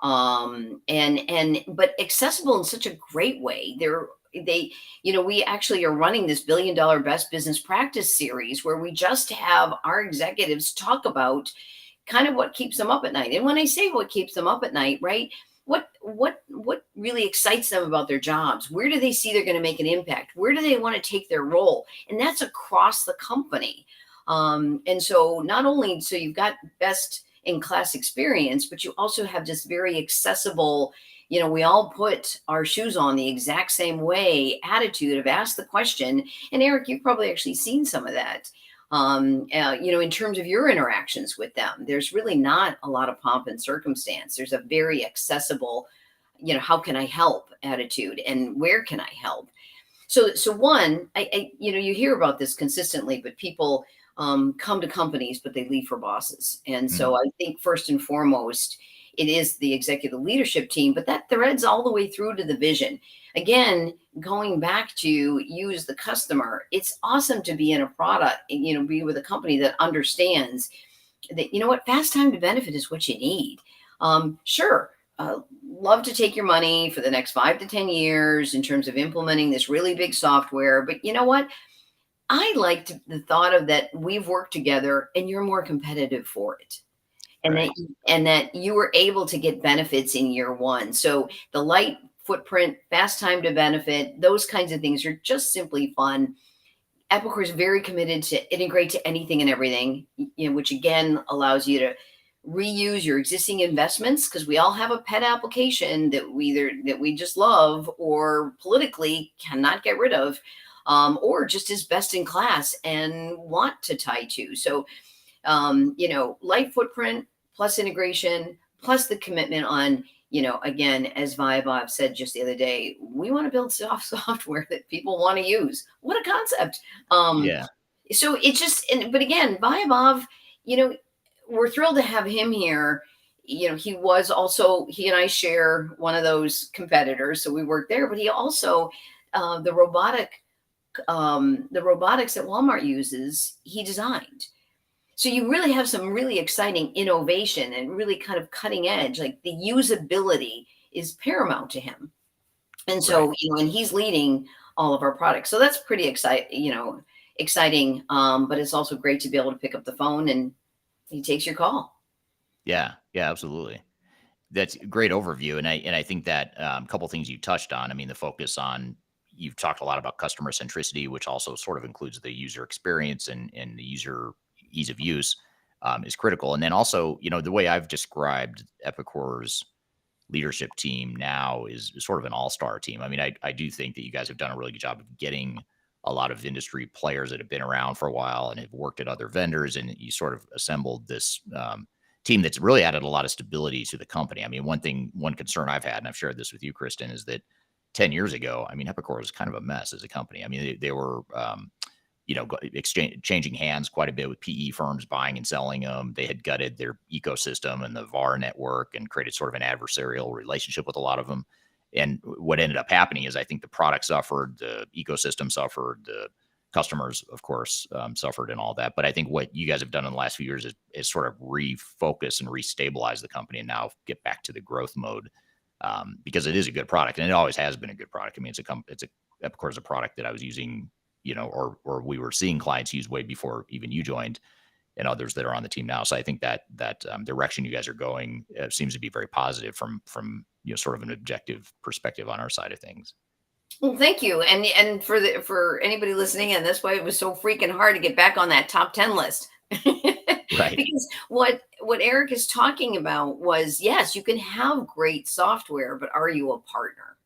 but accessible in such a great way. We actually are running this $1 billion best business practice series where we just have our executives talk about kind of what keeps them up at night. And when I say what keeps them up at night, right? What really excites them about their jobs? Where do they see they're going to make an impact? Where do they want to take their role? And that's across the company. And so not only so you've got best in class experience, but you also have this very accessible, we all put our shoes on the exact same way attitude of ask the question. And Eric, you've probably actually seen some of that. In terms of your interactions with them, there's really not a lot of pomp and circumstance. There's a very accessible, how can I help attitude and where can I help? So one, you hear about this consistently, but people come to companies, but they leave for bosses. And so I think first and foremost, it is the executive leadership team, but that threads all the way through to the vision. Again, going back to you as the customer, it's awesome to be in a product, be with a company that understands that, fast time to benefit is what you need. Sure. Love to take your money for the next 5 to 10 years in terms of implementing this really big software. But you know what? I liked the thought of that we've worked together and you're more competitive for it. And Right. that you were able to get benefits in year one. So the light footprint, fast time to benefit, those kinds of things are just simply fun. Epicor is very committed to integrate to anything and everything, which again allows you to reuse your existing investments because we all have a pet application that we just love or politically cannot get rid of, or just is best in class and want to tie to. So, light footprint plus integration plus the commitment on, again, as Vaibhav said just the other day, we want to build software that people want to use. What a concept. Yeah. So it just, but again, Vaibhav, we're thrilled to have him here. He and I share one of those competitors. So we work there, but he also, the robotics that Walmart uses, he designed. So you really have some really exciting innovation and really kind of cutting edge, like the usability is paramount to him. And so, Right. and he's leading all of our products. So that's pretty exciting. But it's also great to be able to pick up the phone and he takes your call. Yeah. Yeah. Absolutely. That's a great overview, and I think that couple things you touched on. I mean, the focus on you've talked a lot about customer centricity, which also sort of includes the user experience and the user ease of use is critical. And then also, the way I've described Epicor's leadership team now is sort of an all-star team. I mean, I do think that you guys have done a really good job of getting a lot of industry players that have been around for a while and have worked at other vendors, and you sort of assembled this team that's really added a lot of stability to the company. I mean, one concern I've had, and I've shared this with you, Kristin, is that 10 years ago, I mean, Epicor was kind of a mess as a company. I mean, they were changing hands quite a bit with PE firms buying and selling them. They had gutted their ecosystem and the VAR network and created sort of an adversarial relationship with a lot of them. And what ended up happening is I think the product suffered, the ecosystem suffered, the customers, of course, suffered and all that. But I think what you guys have done in the last few years is sort of refocus and restabilize the company and now get back to the growth mode because it is a good product and it always has been a good product. I mean, Epicor is a product that I was using, or we were seeing clients use way before even you joined and others that are on the team now. So I think that direction you guys are going seems to be very positive from sort of an objective perspective on our side of things. Well, thank you. And for anybody listening in, that's why it was so freaking hard to get back on that top 10 list. Right. Because what Eric is talking about was, yes, you can have great software, but are you a partner?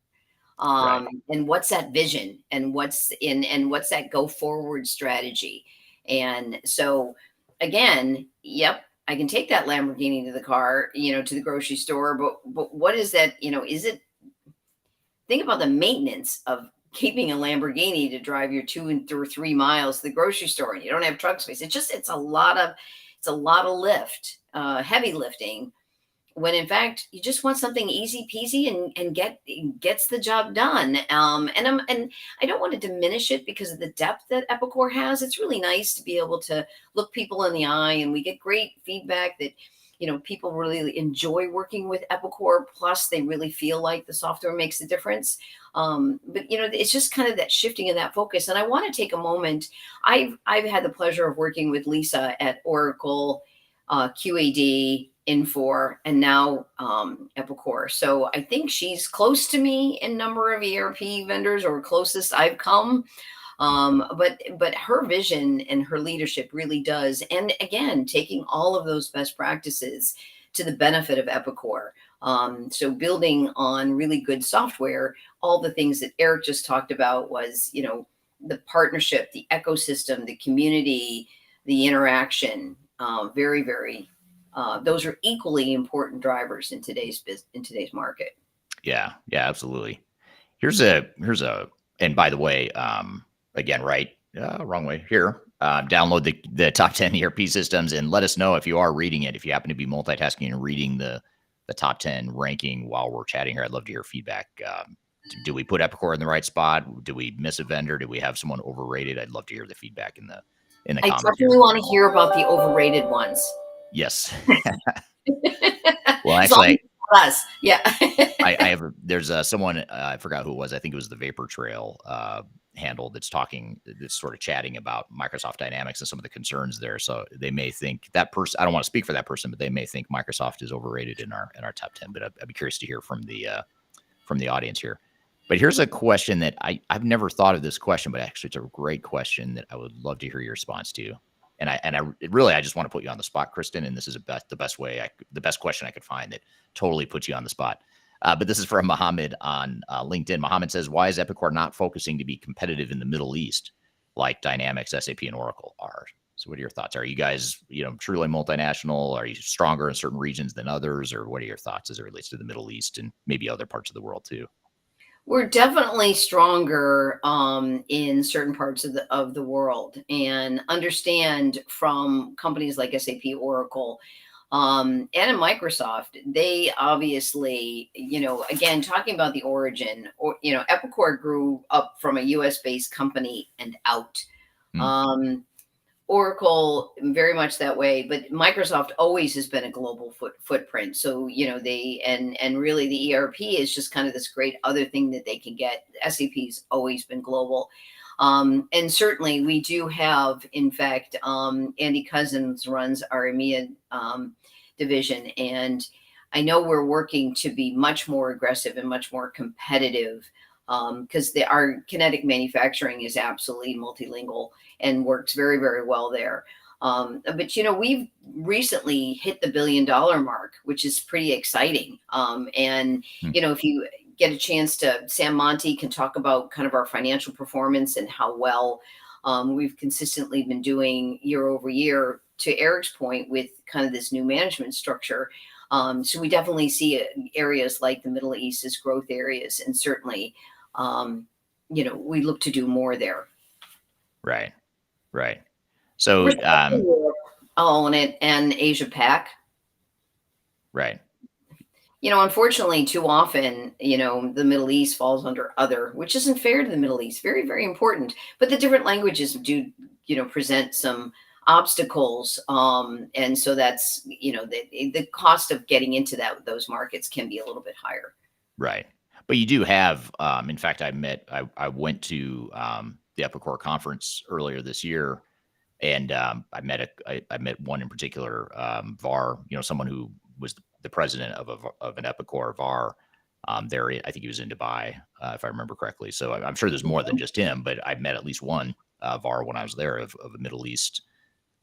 Right. And what's that vision and what's that go forward strategy? And so again, yep, I can take that Lamborghini to the car, to the grocery store, but what is that, is it, think about the maintenance of keeping a Lamborghini to drive your 2 or 3 miles to the grocery store, and you don't have truck space. It's a lot of lift, heavy lifting, when in fact you just want something easy peasy and gets the job done. And I don't want to diminish it because of the depth that Epicor has. It's really nice to be able to look people in the eye, and we get great feedback that people really enjoy working with Epicor. Plus, they really feel like the software makes a difference. But it's just kind of that shifting of that focus. And I want to take a moment. I've had the pleasure of working with Lisa at Oracle, QAD, Infor, and now Epicor. So I think she's close to me in number of ERP vendors, or closest I've come. But her vision and her leadership really does. And again, taking all of those best practices to the benefit of Epicor. So building on really good software, all the things that Eric just talked about was, the partnership, the ecosystem, the community, the interaction, very, very, those are equally important drivers in today's market. Yeah, absolutely. Here's a, and by the way, again, right, wrong way here. Download the top 10 ERP systems and let us know if you are reading it. If you happen to be multitasking and reading the top 10 ranking while we're chatting here, I'd love to hear feedback. Do we put Epicor in the right spot? Do we miss a vendor? Do we have someone overrated? I'd love to hear the feedback in the I comments here. definitely want to hear about the overrated ones. Yes. Well, As long actually, as us. Yeah. I have, there's someone, I forgot who it was. I think it was the Vapor Trail handle that's sort of chatting about Microsoft Dynamics and some of the concerns there. So they may think that person, I don't want to speak for that person, but they may think Microsoft is overrated in our top 10. But I'd be curious to hear from the audience here. But here's a question that I've never thought of this question, but actually it's a great question that I would love to hear your response to. And I just want to put you on the spot, Kristin. And this is the best question I could find that totally puts you on the spot. But this is from Mohammed on LinkedIn. Mohammed says, why is Epicor not focusing to be competitive in the Middle East like Dynamics, SAP, and Oracle are? So what are your thoughts? Are you guys, truly multinational? Are you stronger in certain regions than others? Or what are your thoughts as it relates to the Middle East and maybe other parts of the world too? We're definitely stronger in certain parts of the world, and understand from companies like SAP, Oracle, and in Microsoft, they obviously, again, talking about the origin, or Epicor grew up from a US based company and out. Hmm. Oracle very much that way, but Microsoft always has been a global footprint. So they and really the ERP is just kind of this great other thing that they can get. SAP's always been global, and certainly we do have. In fact, Andy Cousins runs our EMEA division, and I know we're working to be much more aggressive and much more competitive, because our kinetic manufacturing is absolutely multilingual and works very, very well there. But we've recently hit the $1 billion mark, which is pretty exciting. And if you get a chance to, Sam Monty can talk about kind of our financial performance and how well we've consistently been doing year over year. To Eric's point, with kind of this new management structure. So we definitely see areas like the Middle East as growth areas, and certainly, we look to do more there. Right. So, own it, and Asia Pac. right. Unfortunately, too often, the Middle East falls under other, which isn't fair to the Middle East. Very, very important. But the different languages do, present some obstacles. And so that's, the cost of getting into those markets can be a little bit higher. Right. But you do have, in fact, I went to the Epicor conference earlier this year, and I met one in particular, VAR, someone who was the president of an Epicor VAR there. I think he was in Dubai, if I remember correctly. So I'm sure there's more than just him, but I met at least one VAR when I was there of a Middle East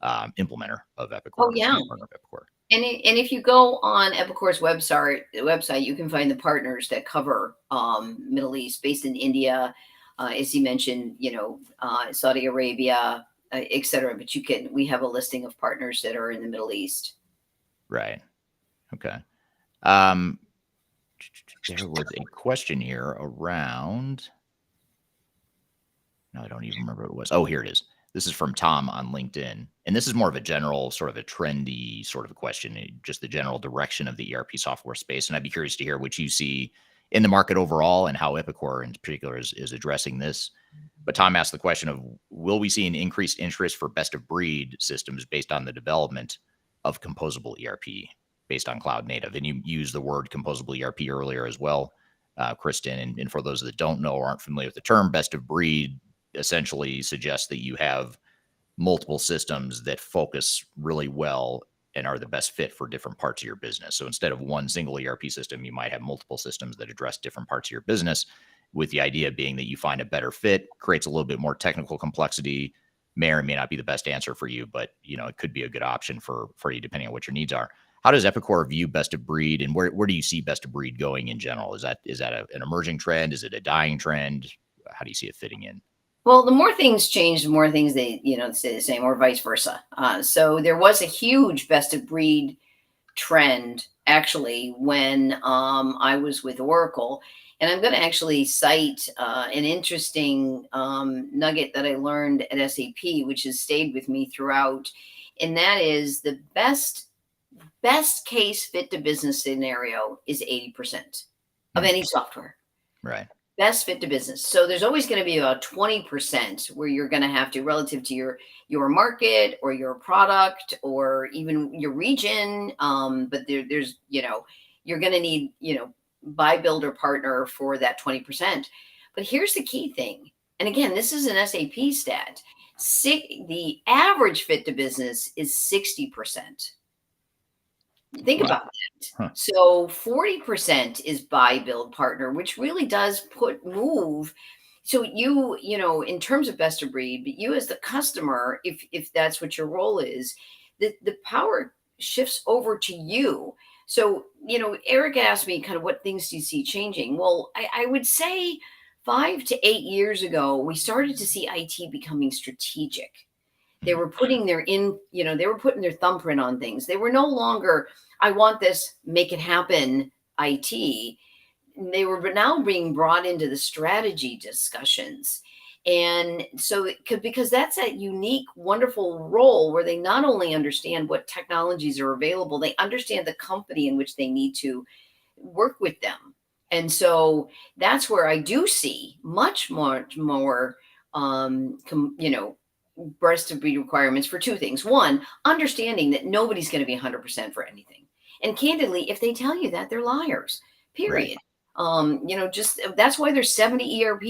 implementer of Epicor. Oh, yeah. Partner of Epicor. And if you go on Epicor's website, you can find the partners that cover Middle East, based in India, as you mentioned, Saudi Arabia, etc. But we have a listing of partners that are in the Middle East. Right. Okay. Um, there was a question here around. No, I don't even remember what it was. Oh, here it is. This is from Tom on LinkedIn. And this is more of a general, sort of a trendy sort of a question, just the general direction of the ERP software space. And I'd be curious to hear what you see in the market overall and how Epicor in particular is addressing this. But Tom asked the question of, will we see an increased interest for best of breed systems based on the development of composable ERP based on cloud native? And you used the word composable ERP earlier as well, Kristin. And for those that don't know or aren't familiar with the term, best of breed essentially suggests that you have multiple systems that focus really well and are the best fit for different parts of your business. So instead of one single ERP system, you might have multiple systems that address different parts of your business, with the idea being that you find a better fit, creates a little bit more technical complexity, may or may not be the best answer for you, but it could be a good option for you depending on what your needs are. How does Epicor view best of breed, and where do you see best of breed going in general? Is that an emerging trend? Is it a dying trend? How do you see it fitting in? Well, the more things change, the more things they, stay the same, or vice versa. So there was a huge best of breed trend actually when I was with Oracle. And I'm going to actually cite an interesting nugget that I learned at SAP, which has stayed with me throughout. And that is the best case fit to business scenario is 80% of any software. Right. Best fit to business. So there's always going to be about 20% where you're going to have to, relative to your market or your product or even your region. But there's you're going to need buy, build, or partner for that 20%. But here's the key thing, and again, this is an SAP stat. The average fit to business is 60%. Think Wow. about that. Huh. So 40% is buy, build, partner, which really does move. So in terms of best of breed, but you as the customer, if that's what your role is, the power shifts over to you. So, Eric asked me kind of what things do you see changing? Well, I would say 5 to 8 years ago, we started to see IT becoming strategic. They were putting they were putting their thumbprint on things. They were no longer, I want this, make it happen, IT. They were now being brought into the strategy discussions. And so, because that's a unique, wonderful role where they not only understand what technologies are available, they understand the company in which they need to work with them. And so that's where I do see much more, breast of breed requirements for two things. One, understanding that nobody's going to be 100% for anything. And candidly, if they tell you that, they're liars, period. Right. Just that's why there's 70 ERP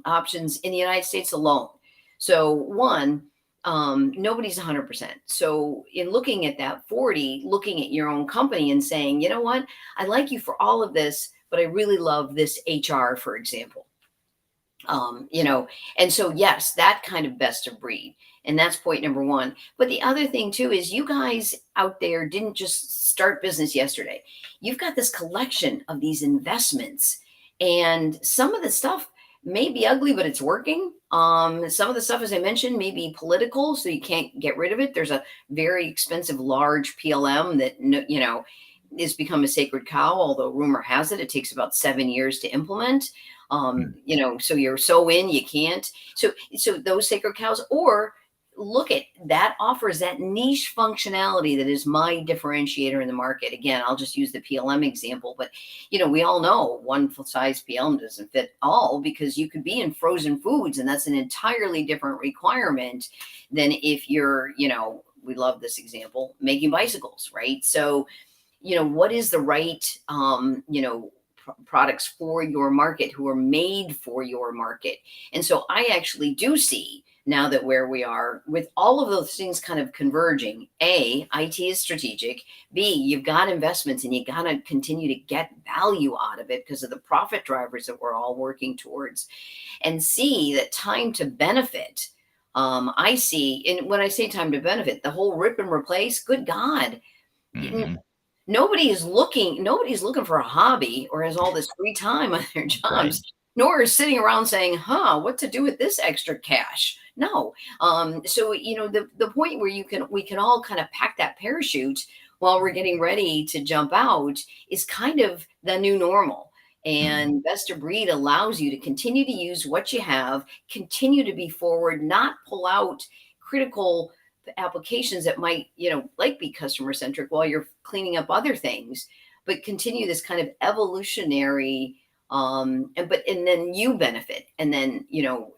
options in the United States alone. So one, nobody's 100%. So in looking at that 40, looking at your own company and saying, you know what, I like you for all of this, but I really love this HR, for example. And so yes, that kind of best of breed. And that's point number one. But the other thing too is you guys out there didn't just start business yesterday. You've got this collection of these investments, and some of the stuff may be ugly, but it's working. Some of the stuff, as I mentioned, may be political, so you can't get rid of it. There's a very expensive, large PLM that is become a sacred cow, although rumor has it takes about 7 years to implement. So you're so in, you can't. So those sacred cows, or look at that offers that niche functionality that is my differentiator in the market. Again, I'll just use the PLM example, but we all know one size PLM doesn't fit all, because you could be in frozen foods, and that's an entirely different requirement than if you're, we love this example, making bicycles, right? So, what is the right, products for your market, who are made for your market. And so I actually do see now that where we are with all of those things kind of converging, A, IT is strategic, B, you've got investments and you got to continue to get value out of it because of the profit drivers that we're all working towards, and C, that time to benefit. I see, and when I say time to benefit, the whole rip and replace, good God. Mm-hmm. Nobody's looking for a hobby or has all this free time on their jobs, Right. nor is sitting around saying, what to do with this extra cash. No. So, the point where we can all kind of pack that parachute while we're getting ready to jump out is kind of the new normal. Mhm. And best of breed allows you to continue to use what you have, continue to be forward, not pull out critical applications that might, like be customer centric while you're cleaning up other things, but continue this kind of evolutionary and then you benefit, and then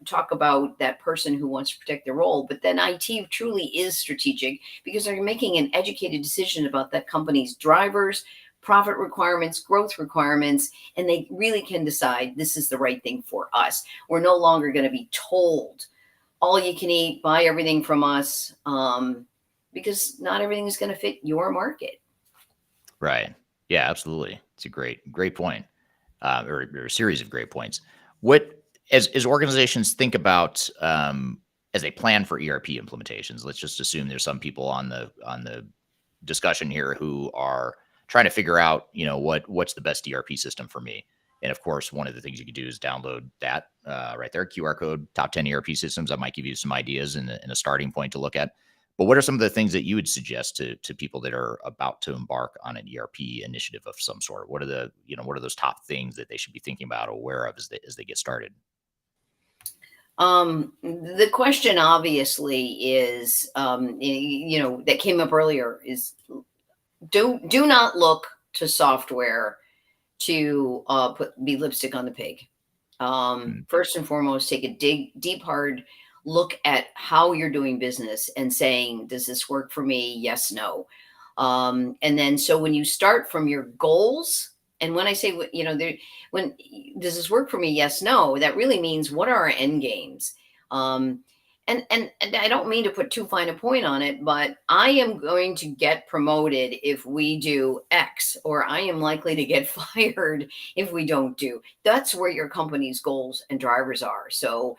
talk about that person who wants to protect their role, but then IT truly is strategic because they're making an educated decision about that company's drivers, profit requirements, growth requirements, and they really can decide this is the right thing for us. We're no longer going to be told all you can eat, buy everything from us, because not everything is going to fit your market. Right. Yeah, absolutely. It's a great point, or a series of great points. What as organizations think about as they plan for ERP implementations, let's just assume there's some people on the discussion here who are trying to figure out, what's the best ERP system for me. And of course, one of the things you could do is download that right there, QR code, top 10 ERP systems. That might give you some ideas and a starting point to look at. But what are some of the things that you would suggest to people that are about to embark on an ERP initiative of some sort? What are those top things that they should be thinking about, or aware of as they get started? The question obviously is, that came up earlier is do not look to software to be lipstick on the pig. Mm. First and foremost, take a deep, hard look at how you're doing business and saying, does this work for me? Yes, no. And then, so when you start from your goals, and when I say, when does this work for me? Yes, no. That really means what are our end games? Um, and I don't mean to put too fine a point on it, but I am going to get promoted if we do X, or I am likely to get fired if we don't do. That's where your company's goals and drivers are. So,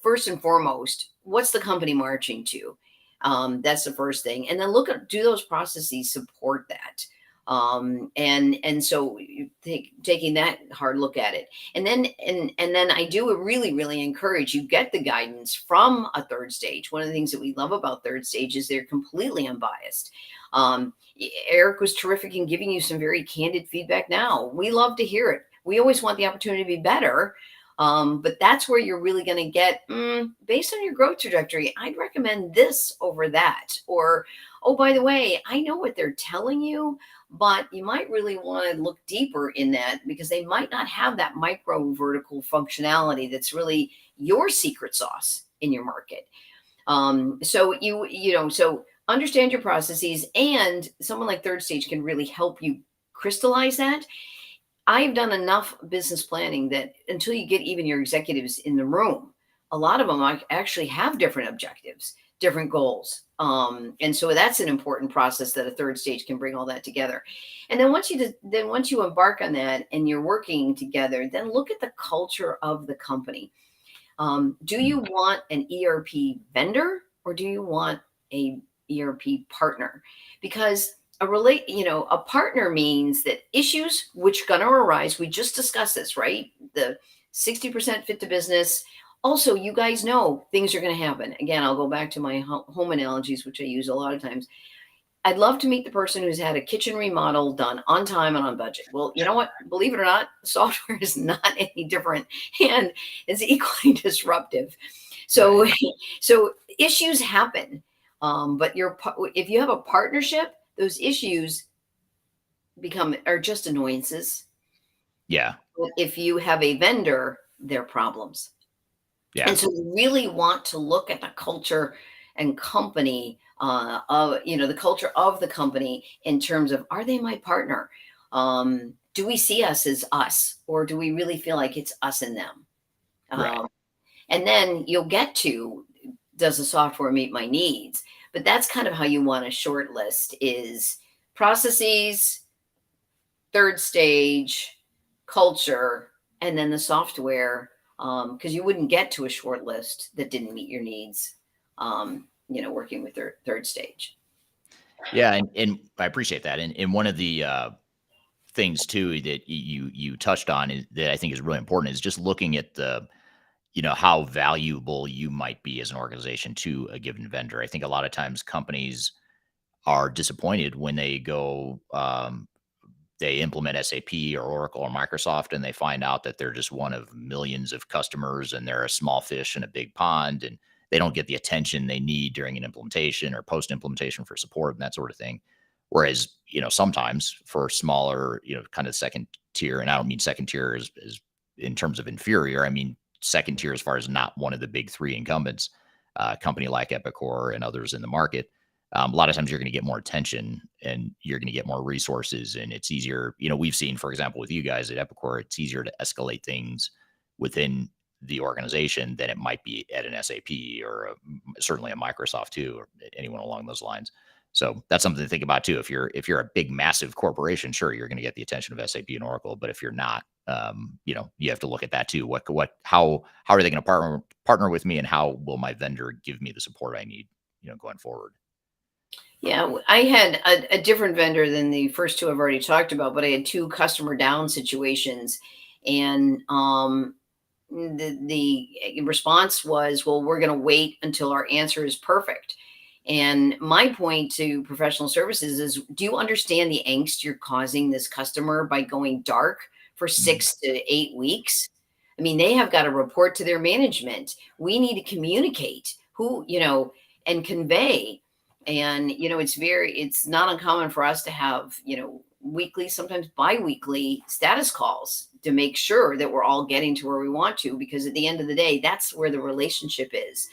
first and foremost, what's the company marching to? That's the first thing, and then look at, do those processes support that? And so taking that hard look at it, and then I do really encourage you get the guidance from a third stage. One of the things that we love about third stage is they're completely unbiased. Eric was terrific in giving you some very candid feedback. Now we love to hear it. We always want the opportunity to be better. But that's where you're really going to get, based on your growth trajectory, I'd recommend this over that. Or, oh, by the way, I know what they're telling you, but you might really want to look deeper in that because they might not have that micro vertical functionality that's really your secret sauce in your market. So so understand your processes, and someone like third stage can really help you crystallize that. I've done enough business planning that until you get even your executives in the room, a lot of them actually have different objectives, different goals. And so that's an important process that a third stage can bring all that together. And then once you embark on that and you're working together, then look at the culture of the company. Do you Mm. want an ERP vendor, or do you want a ERP partner? Because a partner means that issues which are going to arise, we just discussed this, right? The 60% fit to business. Also, you guys know things are going to happen. Again, I'll go back to my home analogies, which I use a lot of times. I'd love to meet the person who's had a kitchen remodel done on time and on budget. Well, you know what? Believe it or not, software is not any different, and it's equally disruptive. So, Right. so issues happen, but if you have a partnership, those issues are just annoyances. Yeah. But if you have a vendor, they're problems. Yeah. And so you really want to look at the culture and company, the culture of the company in terms of, are they my partner? Do we see us as us, or do we really feel like it's us and them? Right. Um, and then you'll get to, does the software meet my needs? But that's kind of how you want to short list is processes, third stage, culture, and then the software. Because you wouldn't get to a short list that didn't meet your needs, working with third stage. Yeah, and I appreciate that. And one of the things too that you touched on is that I think is really important is just looking at how valuable you might be as an organization to a given vendor. I think a lot of times companies are disappointed when they go, they implement SAP or Oracle or Microsoft, and they find out that they're just one of millions of customers and they're a small fish in a big pond, and they don't get the attention they need during an implementation or post implementation for support and that sort of thing. Whereas, sometimes for smaller, kind of second tier, and I don't mean second tier as in terms of inferior, I mean second tier as far as not one of the big three incumbents, company like Epicor and others in the market. A lot of times you're going to get more attention and you're going to get more resources, and it's easier. We've seen, for example, with you guys at Epicor, it's easier to escalate things within the organization than it might be at an SAP or certainly a Microsoft too, or anyone along those lines. So that's something to think about too. If you're a big, massive corporation, sure, you're going to get the attention of SAP and Oracle. But if you're not, you have to look at that too. How are they going to partner with me, and how will my vendor give me the support I need, going forward? Yeah, I had a different vendor than the first two I've already talked about, but I had two customer down situations, and the response was, "Well, we're going to wait until our answer is perfect." And my point to professional services is, do you understand the angst you're causing this customer by going dark for Mhm. 6 to 8 weeks? I mean, they have got to report to their management. We need to communicate and convey. And, it's not uncommon for us to have, weekly, sometimes bi-weekly status calls to make sure that we're all getting to where we want to, because at the end of the day, that's where the relationship is.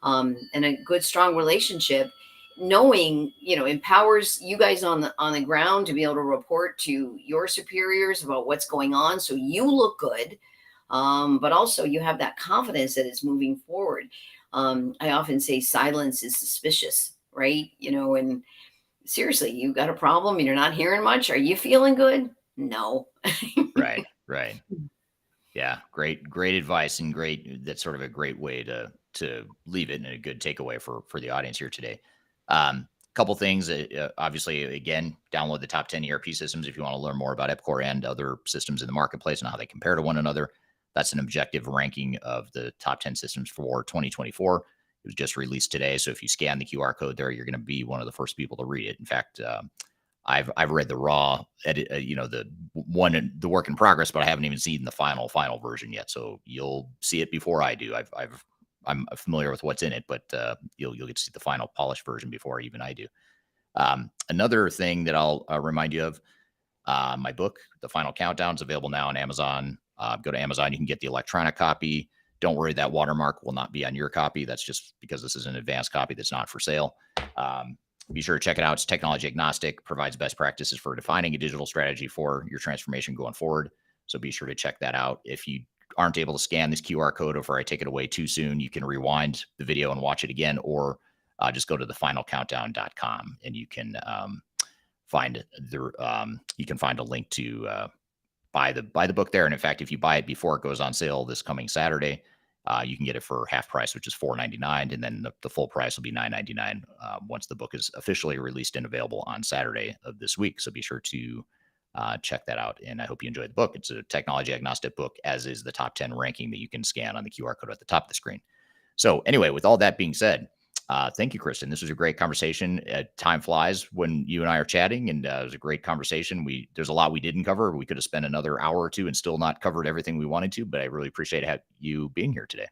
And a good, strong relationship, knowing, empowers you guys on the ground to be able to report to your superiors about what's going on, so you look good. But also you have that confidence that it's moving forward. I often say silence is suspicious, right? And seriously, you got a problem and you're not hearing much. Are you feeling good? No. Right, right. Yeah, great advice, and that's sort of a great way to leave it, and a good takeaway for the audience here today. Couple things. Obviously, again, download the top 10 ERP systems if you want to learn more about Epicor and other systems in the marketplace and how they compare to one another. That's an objective ranking of the top 10 systems for 2024. It was just released today, so if you scan the QR code there, you're going to be one of the first people to read it. In fact, I've read the raw edit, the work in progress, but I haven't even seen the final version yet. So you'll see it before I do. I'm familiar with what's in it, but you'll get to see the final polished version before even I do. Another thing that I'll remind you of, my book, The Final Countdown, is available now on Amazon. Go to Amazon, you can get the electronic copy. Don't worry, that watermark will not be on your copy. That's just because this is an advanced copy that's not for sale. Be sure to check it out. It's technology agnostic, provides best practices for defining a digital strategy for your transformation going forward. So be sure to check that out. If you aren't able to scan this QR code, or if I take it away too soon, you can rewind the video and watch it again, or just go to thefinalcountdown.com and you can find a link to buy the book there. And in fact, if you buy it before it goes on sale this coming Saturday, you can get it for half price, which is $4.99, and then the full price will be $9.99 once the book is officially released and available on Saturday of this week. So be sure to check that out, and I hope you enjoyed the book. It's a technology agnostic book, as is the top 10 ranking that you can scan on the QR code at the top of the screen. So anyway, with all that being said, thank you, Kristin. This was a great conversation. Time flies when you and I are chatting, and it was a great conversation. There's a lot we didn't cover. We could have spent another hour or two and still not covered everything we wanted to, but I really appreciate you being here today.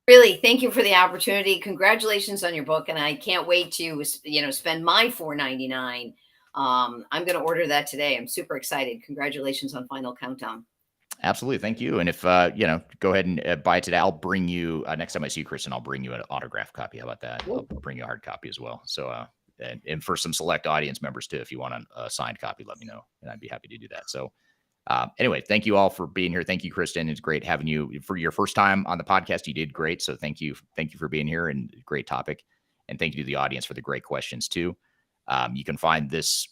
Really, thank you for the opportunity. Congratulations on your book, and I can't wait to spend my $4.99. I'm going to order that today. I'm super excited. Congratulations on Final Countdown. Absolutely. Thank you. And if, go ahead and buy it today. I'll bring you, next time I see you, Kristin, I'll bring you an autographed copy. How about that? Cool. I'll bring you a hard copy as well. So, and for some select audience members too, if you want a signed copy, let me know, and I'd be happy to do that. So, anyway, thank you all for being here. Thank you, Kristin. It's great having you for your first time on the podcast. You did great. So thank you for being here, and great topic. And thank you to the audience for the great questions too. You can find this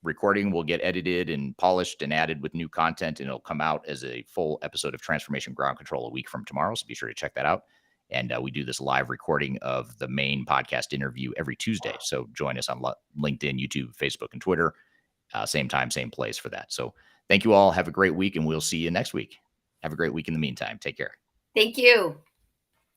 recording will get edited and polished and added with new content, and it'll come out as a full episode of Transformation Ground Control a week from tomorrow. So be sure to check that out. And we do this live recording of the main podcast interview every Tuesday. So join us on LinkedIn, YouTube, Facebook, and Twitter. Same time, same place for that. So thank you all. Have a great week, and we'll see you next week. Have a great week in the meantime. Take care. Thank you.